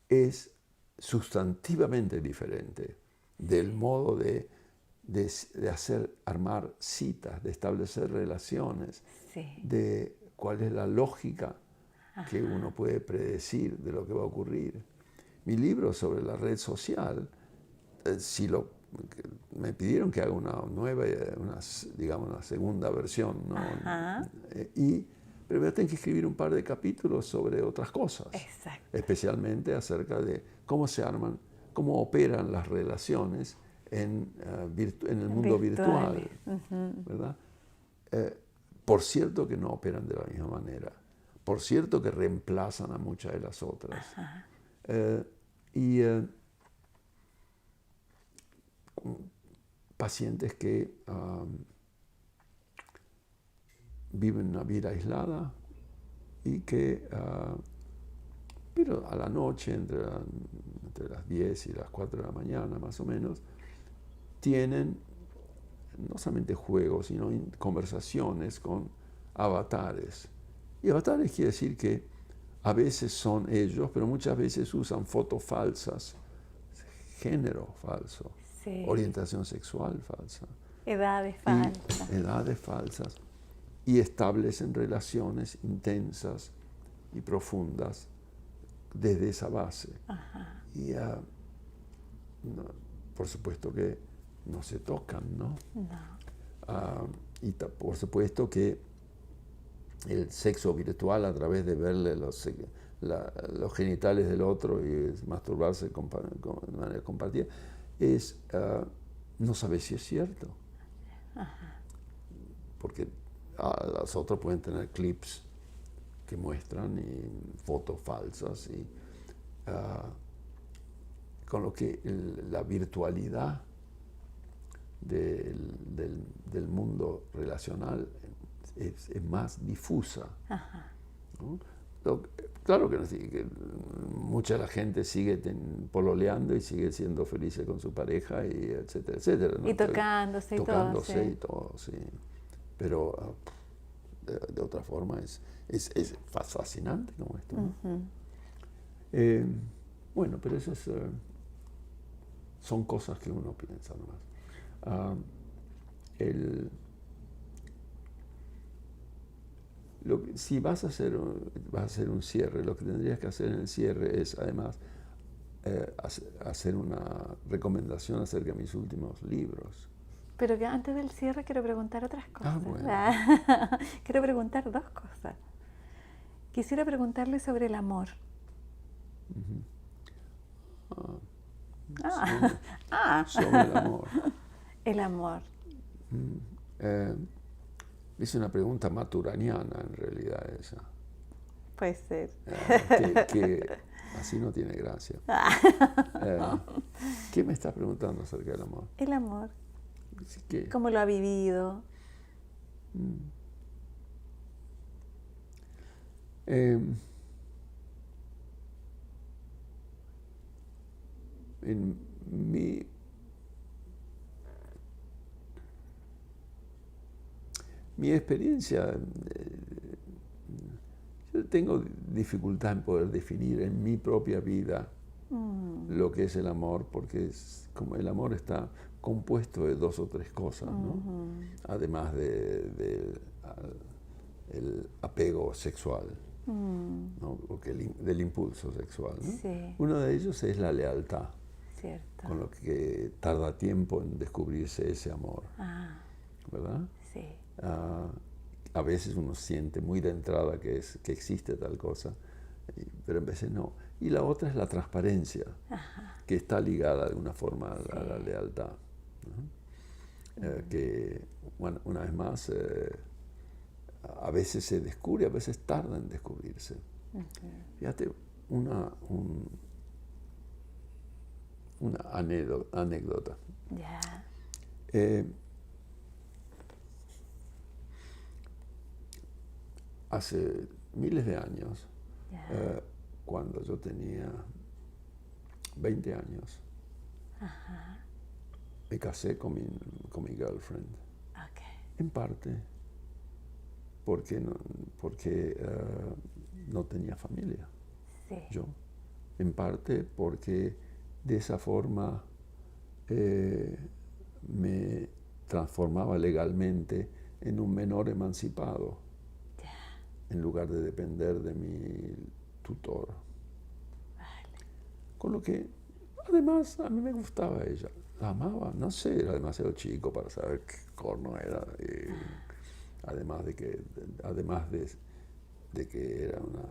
Es sustantivamente diferente del modo de armar citas, de establecer relaciones, de cuál es la lógica que uno puede predecir de lo que va a ocurrir. Mi libro sobre la red social, me pidieron que haga una nueva, digamos, una segunda versión, ¿no? Pero voy a tener que escribir un par de capítulos sobre otras cosas. Exacto. Especialmente acerca de cómo se arman, cómo operan las relaciones en el mundo virtual, ¿verdad? Por cierto que no operan de la misma manera. Por cierto que reemplazan a muchas de las otras. Pacientes que viven una vida aislada y que, pero a la noche, entre las 10 y las 4 de la mañana más o menos, tienen no solamente juegos, sino conversaciones con avatares. Y avatares quiere decir que a veces son ellos, pero muchas veces usan fotos falsas, género falso, orientación sexual falsa, edades falsas, y establecen relaciones intensas y profundas desde esa base. Y por supuesto que no se tocan, ¿no? Y por supuesto que el sexo virtual, a través de verle los genitales del otro y masturbarse de manera compartida, no sabe si es cierto. Porque los otros pueden tener clips que muestran y fotos falsas, y con lo que la virtualidad del mundo relacional es más difusa. Ajá. ¿No? Claro que, no, que mucha de la gente sigue pololeando y sigue siendo feliz con su pareja, y etcétera, etcétera, ¿no? Y tocándose y todo. Tocándose y todo, sí. Pero de otra forma es fascinante como esto, ¿no? Uh-huh. Bueno, pero eso son cosas que uno piensa nomás. Si vas a hacer un cierre, lo que tendrías que hacer en el cierre es además hacer una recomendación acerca de mis últimos libros. Pero que antes del cierre quiero preguntar otras cosas. Bueno. Quiero preguntar dos cosas. Quisiera preguntarle sobre el amor. Sobre el amor. El amor. Es una pregunta maturaniana en realidad esa. Puede ser. Que así no tiene gracia. ¿Qué me estás preguntando acerca del amor? El amor. ¿Qué? ¿Cómo lo ha vivido? En mi experiencia, yo tengo dificultad en poder definir en mi propia vida lo que es el amor, porque es como el amor está compuesto de dos o tres cosas, ¿no? Además del apego sexual, ¿no? Del impulso sexual, ¿no? Sí. Uno de ellos es la lealtad, Cierto. con lo que tarda tiempo en descubrirse ese amor, ¿verdad? Sí. A veces uno siente muy de entrada que existe tal cosa, pero en veces no. Y la otra es la transparencia, que está ligada de alguna forma a la lealtad, ¿no? Que, bueno, una vez más, a veces se descubre, a veces tarda en descubrirse. Fíjate, una anécdota. Ya. Hace miles de años, cuando yo tenía 20 años, me casé con mi girlfriend. En parte porque no tenía familia. Sí. Yo. En parte porque de esa forma me transformaba legalmente en un menor emancipado, en lugar de depender de mi tutor. Con lo que, además, a mí me gustaba ella. La amaba, no sé, era demasiado chico para saber qué corno era. Además de que era una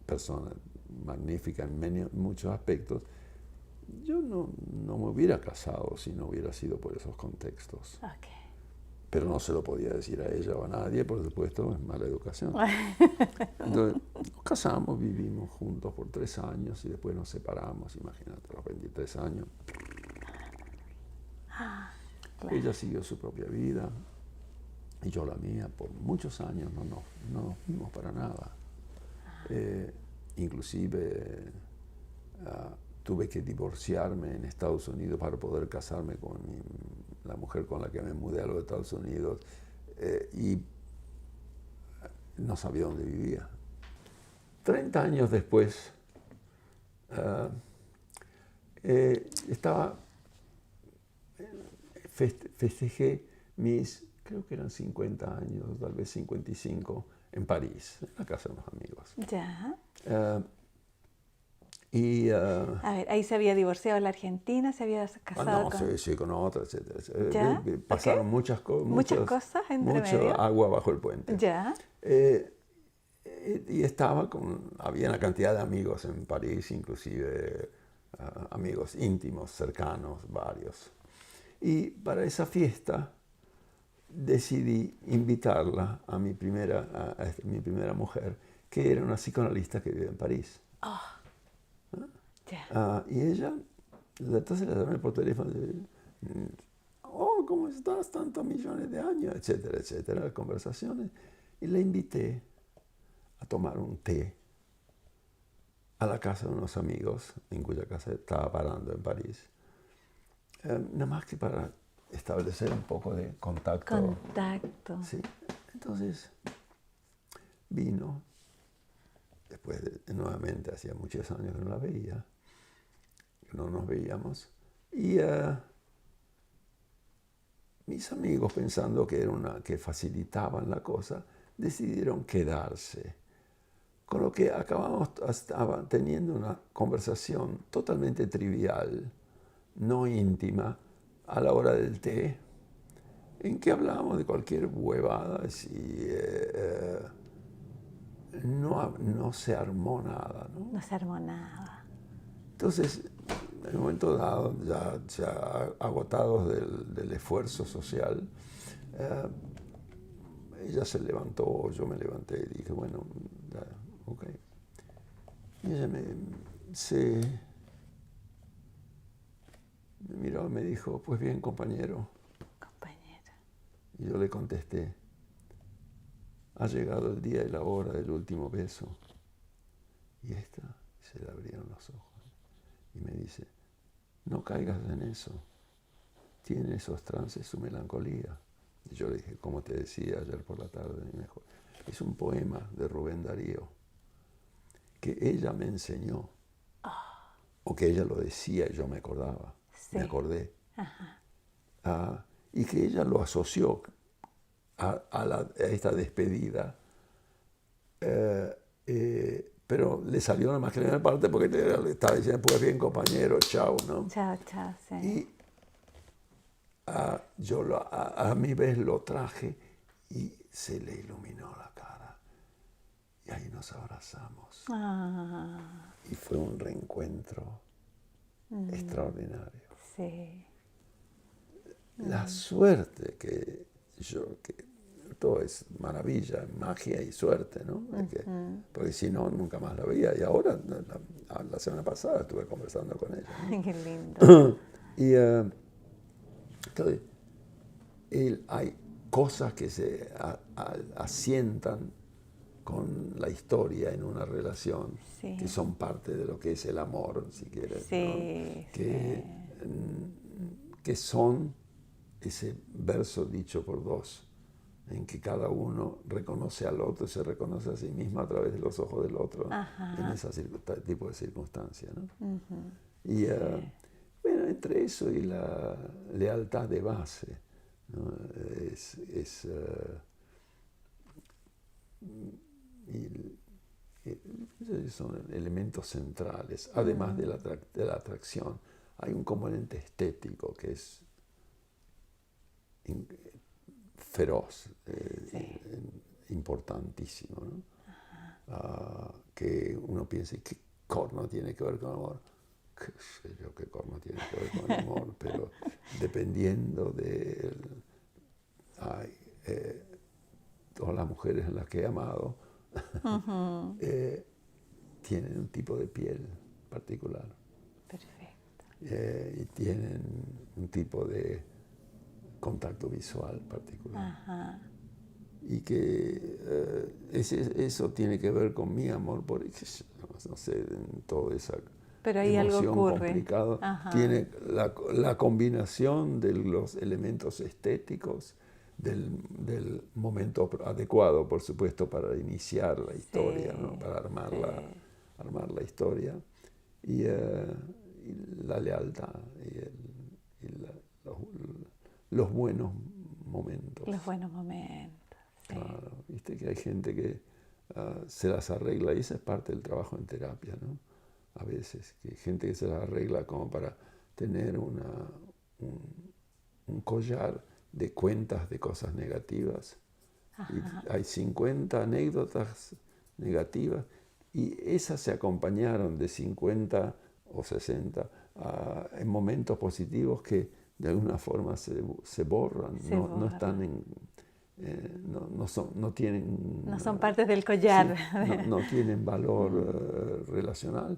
persona magnífica en muchos aspectos, yo no me hubiera casado si no hubiera sido por esos contextos. Pero no se lo podía decir a ella o a nadie, por supuesto, es mala educación. Entonces, nos casamos, vivimos juntos por 3 años y después nos separamos, imagínate, a los 23 años. Claro. Ella siguió su propia vida y yo la mía. Por muchos años no nos vimos para nada. Inclusive tuve que divorciarme en Estados Unidos para poder casarme con la mujer con la que me mudé a los Estados Unidos, y no sabía dónde vivía. 30 años después, festejé creo que eran 50 años, tal vez 55, en París, en la casa de unos amigos. Ya. A ver, ahí se había divorciado en la Argentina, se había casado con... Sí, con otra, etcétera. ¿Ya? Pasaron muchas cosas. Muchas cosas entre mucho medio. Agua bajo el puente. Ya. Y había una cantidad de amigos en París, inclusive amigos íntimos, cercanos, varios. Y para esa fiesta decidí invitarla a mi primera mujer, que era una psicoanalista que vive en París. Y ella, entonces la llamé por teléfono y dije, ¿cómo estás? Tantos millones de años, etcétera, etcétera, conversaciones. Y le invité a tomar un té a la casa de unos amigos, en cuya casa estaba parando en París. Nada más que para establecer un poco de contacto. Contacto. Sí. Entonces, vino, después nuevamente, hacía muchos años que no la veía, que no nos veíamos, y mis amigos, pensando que que facilitaban la cosa, decidieron quedarse. Con lo que estaba teniendo una conversación totalmente trivial, no íntima, a la hora del té, en que hablábamos de cualquier huevada y no se armó nada, ¿no? No se armó nada. Entonces, en un momento dado, ya agotados del esfuerzo social, ella se levantó, yo me levanté y dije, bueno, ya, ok. Y ella me miró y me dijo, pues bien, compañero. Compañera. Y yo le contesté, ha llegado el día y la hora del último beso. Y se le abrieron los ojos. Y me dice, no caigas en eso. Tiene esos trances su melancolía. Y yo le dije, como te decía ayer por la tarde, y me dijo, es un poema de Rubén Darío que ella me enseñó. O que ella lo decía y yo me acordaba. Sí. Me acordé. Ajá. Y que ella lo asoció a esta despedida. Pero le salió nada más que la primera parte porque le estaba diciendo, pues bien, compañero, chao, ¿no? Chao, chao, sí. Y yo a mi vez lo traje y se le iluminó la cara. Y ahí nos abrazamos. Y fue un reencuentro extraordinario. Sí. La suerte que todo es maravilla, magia y suerte, ¿no? Porque si no, nunca más la veía. Y ahora, la semana pasada, estuve conversando con ella, ¿no? Qué lindo. Y entonces, hay cosas que se asientan con la historia en una relación, Sí. que son parte de lo que es el amor, si quieres, Sí, ¿no? Que son ese verso dicho por dos, en que cada uno reconoce al otro y se reconoce a sí mismo a través de los ojos del otro. Ajá. En ese tipo de circunstancias, ¿no? Y bueno, entre eso y la lealtad de base, ¿no? Son elementos centrales, además de la atracción. Hay un componente estético que es feroz, importantísimo, ¿no? Que uno piensa, ¿qué corno tiene que ver con amor? ¿Qué sé yo qué corno tiene que ver con el amor? Pero dependiendo de todas las mujeres en las que he amado, tienen un tipo de piel particular. Perfecto. Y tienen un tipo de contacto visual particular. Ajá. Y que eso tiene que ver con mi amor por, no sé, en toda esa pero ahí emoción algo ocurre. complicada. Tiene la combinación de los elementos estéticos, del momento adecuado, por supuesto, para iniciar la historia, ¿no? Para armar la historia, y la lealtad, y los buenos momentos. Los buenos momentos. Sí. Claro, viste que hay gente que se las arregla, y esa es parte del trabajo en terapia, ¿no? A veces, que hay gente que se las arregla como para tener un collar de cuentas de cosas negativas. Y hay 50 anécdotas negativas y esas se acompañaron de 50 o 60 en momentos positivos que de alguna forma se borran, no están no tienen... No son partes del collar. Sí, no tienen valor relacional,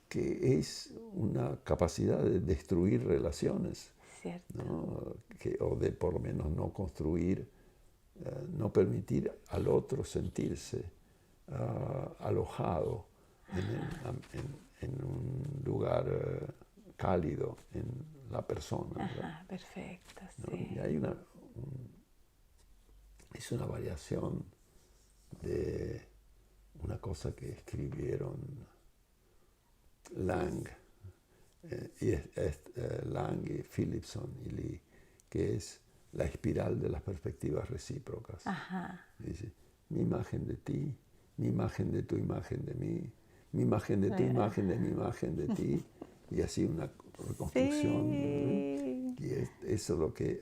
que es una capacidad de destruir relaciones. cierto. ¿no? O de por lo menos no construir, no permitir al otro sentirse alojado en un lugar cálido en la persona. Ajá, perfecto, ¿no? sí. Y hay es una variación de una cosa que escribieron Lang, Lang y Philipson y Lee, que es la espiral de las perspectivas recíprocas. Ajá. Dice, mi imagen de ti, mi imagen de tu imagen de mí, mi imagen de tu imagen de mi imagen de ti, y así una reconstrucción. Sí. Y eso es lo que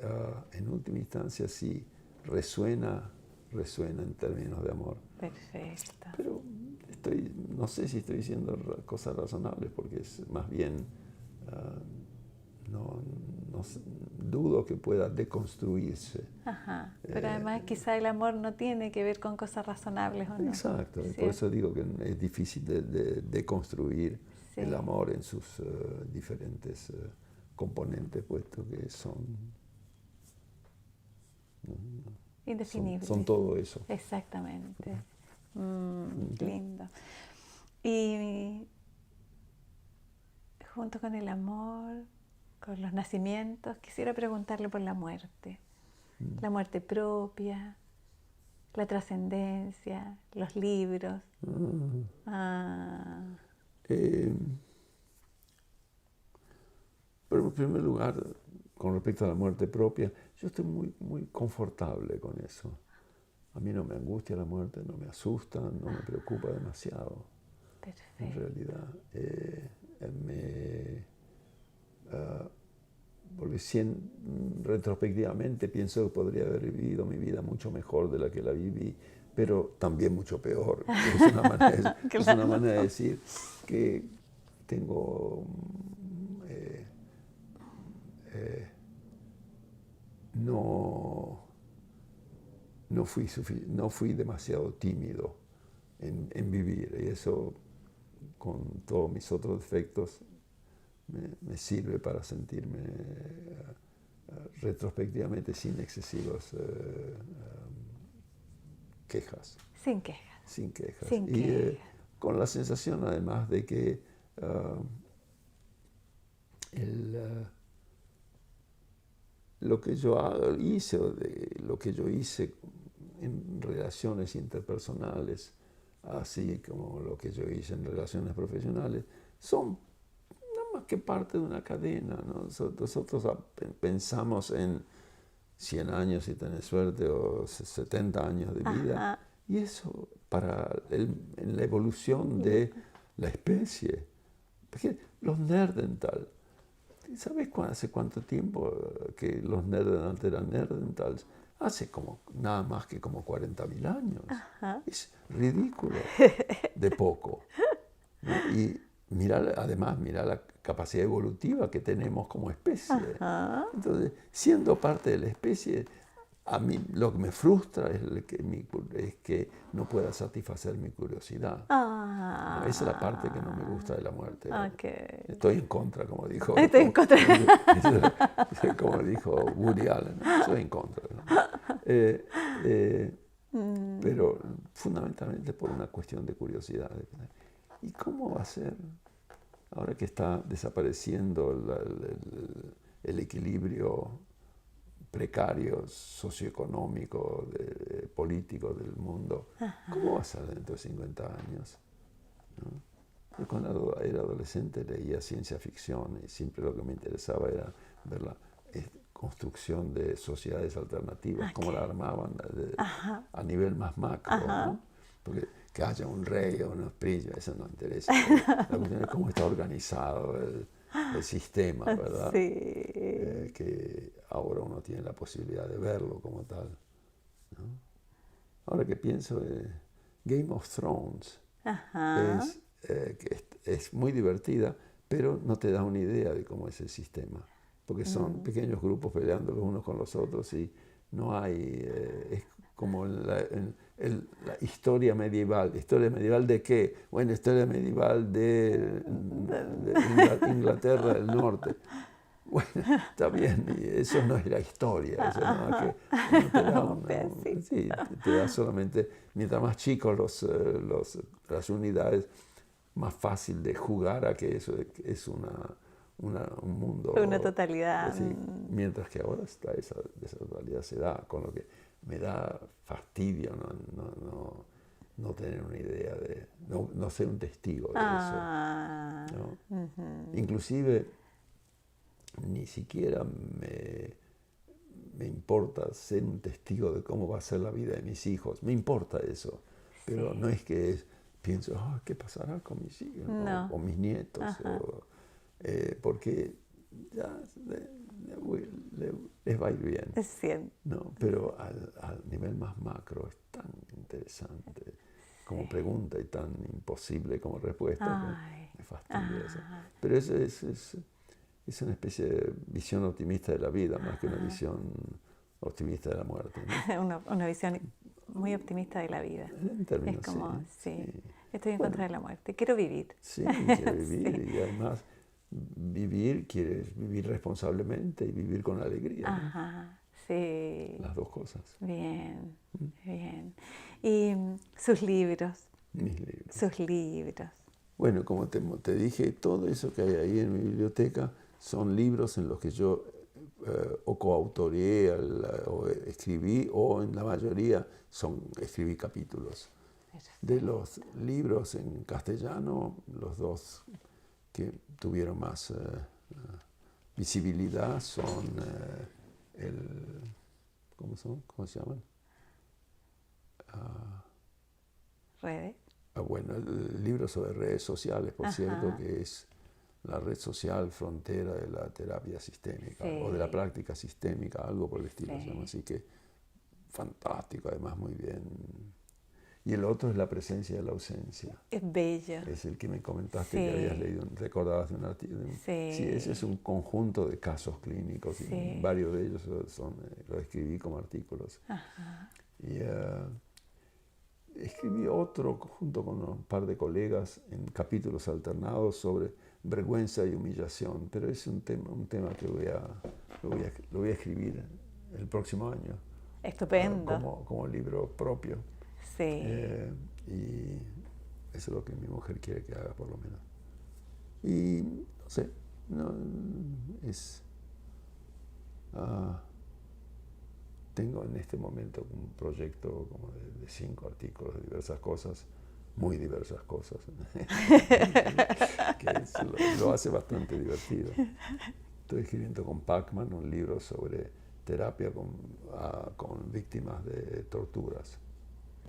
en última instancia sí resuena en términos de amor. Perfecto. Pero no sé si estoy diciendo cosas razonables, porque es más bien, dudo que pueda deconstruirse. Ajá. Pero además quizá el amor no tiene que ver con cosas razonables, ¿o no? Exacto, Sí. por eso digo que es difícil de deconstruir Sí. el amor en sus diferentes componentes, puesto que son Indefinibles. Son todo eso. Exactamente. Lindo. Y junto con el amor, con los nacimientos, quisiera preguntarle por la muerte. La muerte propia, la trascendencia, los libros. Pero en primer lugar, con respecto a la muerte propia, yo estoy muy confortable con eso. A mí no me angustia la muerte, no me asusta, no me preocupa demasiado. Perfecto. En realidad, porque retrospectivamente pienso que podría haber vivido mi vida mucho mejor de la que la viví, pero también mucho peor. Es una manera de decir que tengo... no fui demasiado tímido en vivir, y eso, con todos mis otros defectos, me sirve para sentirme retrospectivamente sin excesivas quejas. Sin quejas. Sin quejas. Sin y quejas. Con la sensación además de que lo que yo hice, o lo que yo hice en relaciones interpersonales, así como lo que yo hice en relaciones profesionales, son nada más que parte de una cadena, ¿no? Nosotros pensamos en 100 años si tenés suerte, o 70 años de vida. Ajá. Y eso en la evolución de la especie. Porque los Neandertal, ¿sabes hace cuánto tiempo que los Neandertal eran Neandertals? Hace nada más que como 40.000 años. Ajá. Es ridículo de poco, ¿no? Y además mira la capacidad evolutiva que tenemos como especie. Ajá. Entonces, siendo parte de la especie, a mí lo que me frustra es que no pueda satisfacer mi curiosidad. Esa es la parte que no me gusta de la muerte. Okay. Estoy en contra, como dijo. Estoy en contra. Como dijo Woody Allen. Estoy en contra, ¿no? Pero fundamentalmente por una cuestión de curiosidad. ¿Y cómo va a ser? Ahora que está desapareciendo el equilibrio precario, socioeconómico, político del mundo, ajá, ¿cómo va a ser dentro de 50 años? ¿No? Yo cuando era adolescente leía ciencia ficción y siempre lo que me interesaba era ver la construcción de sociedades alternativas, okay, cómo la armaban a nivel más macro, ¿no? Porque que haya un rey o unos príncipes, eso no interesa. La cuestión es cómo está organizado el sistema, ¿verdad? Sí. Que ahora uno tiene la posibilidad de verlo como tal, ¿no? Ahora que pienso, Game of Thrones es muy divertida, pero no te da una idea de cómo es el sistema, porque son pequeños grupos peleando los unos con los otros y no hay... es como la historia medieval. ¿Historia medieval de qué? Bueno, historia medieval de Inglaterra del Norte. Bueno, está bien, y eso no es la historia, eso nada más que uno te da sí, te da solamente, mientras más chicos las unidades, más fácil de jugar a que eso es un mundo. Una totalidad. Sí, mientras que ahora está esa totalidad se da, con lo que me da fastidio no tener una idea de, no ser un testigo de eso. ¿No? Inclusive, ni siquiera me importa ser un testigo de cómo va a ser la vida de mis hijos. Me importa eso, pero no es que pienso, ¿qué pasará con mis hijos? No. O mis nietos. Porque ya les va a ir bien. Es cierto. No, pero al nivel más macro es tan interesante como pregunta y tan imposible como respuesta que me fastidia eso. Pero eso es una especie de visión optimista de la vida, más que una visión optimista de la muerte, ¿no? Una visión muy optimista de la vida. En términos, es como, sí. Estoy en contra de la muerte, quiero vivir. Sí, quiero vivir y además quieres vivir responsablemente y vivir con alegría. Ajá, sí. Las dos cosas. Bien, bien. ¿Y sus libros? Mis libros. Sus libros. Bueno, como te dije, todo eso que hay ahí en mi biblioteca son libros en los que yo o coautoré o escribí, o en la mayoría escribí capítulos. De los libros en castellano, los dos que tuvieron más visibilidad son ¿cómo se llaman? ¿Redes? Bueno, el libro sobre redes sociales, por cierto, que es la red social frontera de la terapia sistémica o de la práctica sistémica, algo por el estilo. Se llama. Así que fantástico, además muy bien. Y el otro es La presencia de la ausencia. Es bello. Es el que me comentaste que habías leído, recordabas de un artículo. Sí, ese es un conjunto de casos clínicos y varios de ellos los escribí como artículos. Y escribí otro junto con un par de colegas en capítulos alternados sobre vergüenza y humillación, pero es un tema que lo voy a escribir el próximo año. Estupendo. Como libro propio. Sí. Y eso es lo que mi mujer quiere que haga, por lo menos. Y no sé, tengo en este momento un proyecto como de 5 artículos de diversas cosas, muy diversas cosas, que lo hace bastante divertido. Estoy escribiendo con Pacman un libro sobre terapia con víctimas de torturas.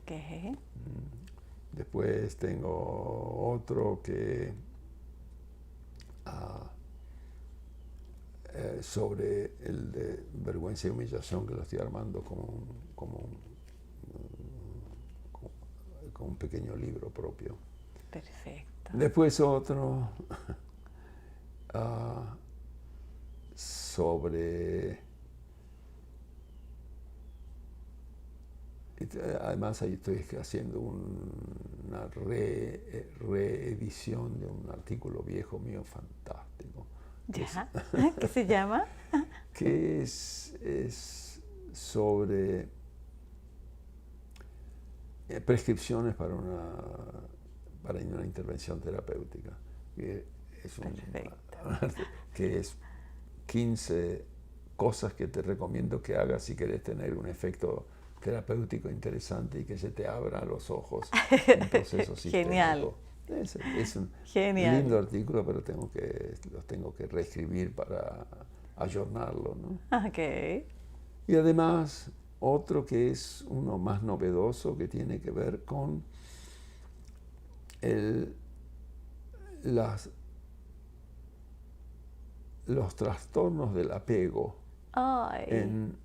¿Qué? Después tengo otro que sobre el de vergüenza y humillación, que lo estoy armando como un pequeño libro propio. Perfecto. Después otro sobre... Además ahí estoy haciendo una reedición de un artículo viejo mío fantástico. ¿Ya? ¿Qué se llama? Que es sobre prescripciones para una intervención terapéutica. Que es 15 cosas que te recomiendo que hagas si querés tener un efecto terapéutico interesante y que se te abra los ojos en proceso sistémico. Genial. Es un lindo artículo, pero los tengo que reescribir para ayornarlo, ¿no? Okay. Y además, otro que es uno más novedoso, que tiene que ver con los trastornos del apego en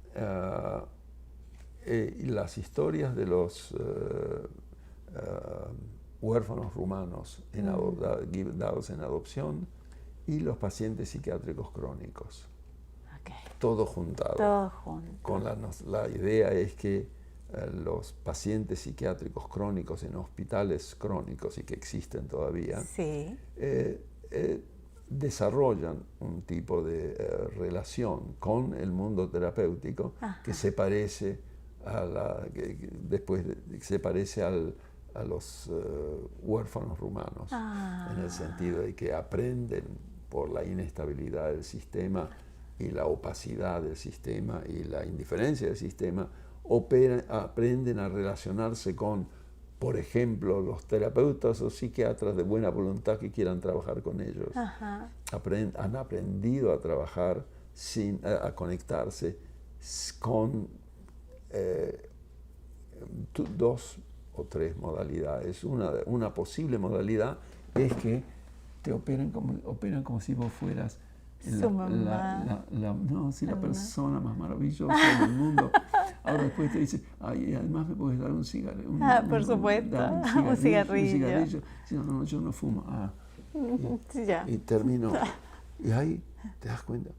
las historias de los huérfanos rumanos dados en adopción y los pacientes psiquiátricos crónicos. Todo juntado. Todo junto. Con la idea es que los pacientes psiquiátricos crónicos en hospitales crónicos y que existen todavía, desarrollan un tipo de relación con el mundo terapéutico que se parece se parece a los huérfanos rumanos, en el sentido de que aprenden por la inestabilidad del sistema y la opacidad del sistema y la indiferencia del sistema, aprenden a relacionarse con, por ejemplo, los terapeutas o psiquiatras de buena voluntad que quieran trabajar con ellos. Han aprendido a trabajar a conectarse con dos o tres modalidades. Una posible modalidad es que te operan como si vos fueras la persona más maravillosa del mundo. Ahora después te dice, ay, además me puedes dar un cigarrillo. Por supuesto, un cigarrillo. No, yo no fumo. Sí, ya. Y termino. Y ahí te das cuenta,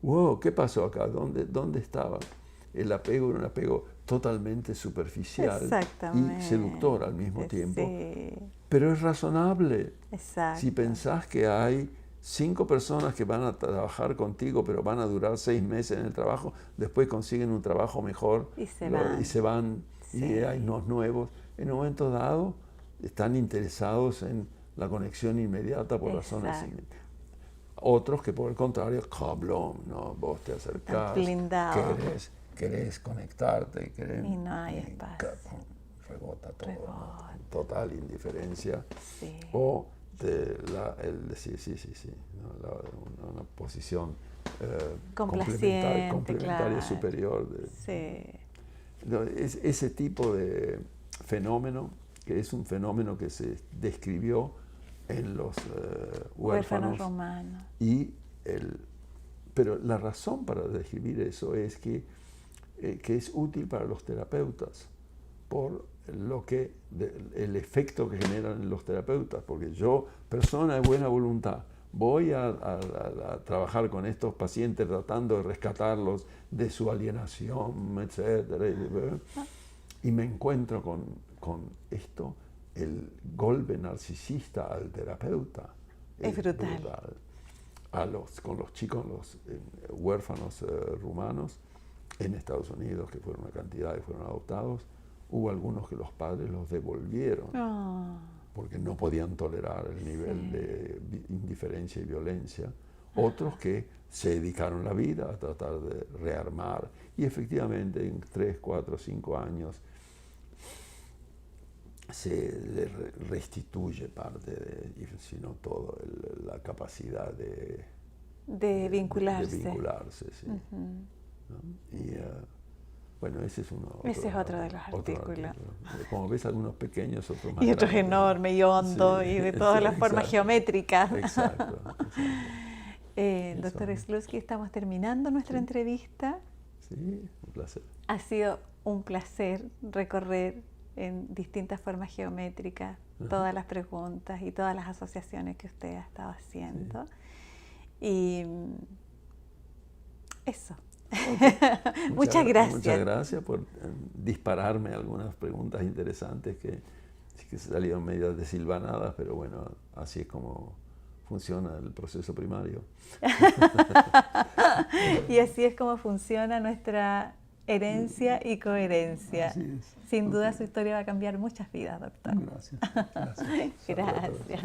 wow, ¿qué pasó acá? ¿Dónde estaba? El apego era un apego totalmente superficial y seductor al mismo tiempo. Sí. Pero es razonable. Exacto. Si pensás que hay 5 personas que van a trabajar contigo, pero van a durar 6 meses en el trabajo, después consiguen un trabajo mejor y se van Sí. Y hay unos nuevos. En un momento dado están interesados en la conexión inmediata por razones. Otros que por el contrario, cablón, ¿no? Vos te acercás, querés conectarte, y no hay espacio. Rebota todo, total indiferencia. Sí. O el decir sí, ¿no? Una posición complementaria superior. Ese tipo de fenómeno, que es un fenómeno que se describió en los huérfanos romanos. Pero la razón para describir eso es que es útil para los terapeutas, por el efecto que generan en los terapeutas, porque yo, persona de buena voluntad, voy a trabajar con estos pacientes tratando de rescatarlos de su alienación, etcétera, y me encuentro con esto, el golpe narcisista al terapeuta es brutal. Con los chicos, los huérfanos rumanos en Estados Unidos, que fueron una cantidad y fueron adoptados, hubo algunos que los padres los devolvieron porque no podían tolerar el nivel de indiferencia y violencia. Otros que se dedicaron la vida a tratar de rearmar, y efectivamente en 3, 4, 5 años se le restituye parte, si no todo, la capacidad de vincularse. Sí. ¿No? Y bueno, ese es otro de los artículos. Como ves, algunos pequeños, otros más y otros grandes, enormes y hondos, y de todas las formas geométricas. Exacto. Doctor Slutsky, estamos terminando nuestra entrevista. Sí, un placer. Ha sido un placer recorrer en distintas formas geométricas todas las preguntas y todas las asociaciones que usted ha estado haciendo. Y eso. Okay. Muchas gracias. Muchas gracias por dispararme algunas preguntas interesantes que salieron medio desilvanadas, pero bueno, así es como funciona el proceso primario. Y así es como funciona nuestra herencia y coherencia. Sin duda su historia va a cambiar muchas vidas, doctor. Gracias. Gracias.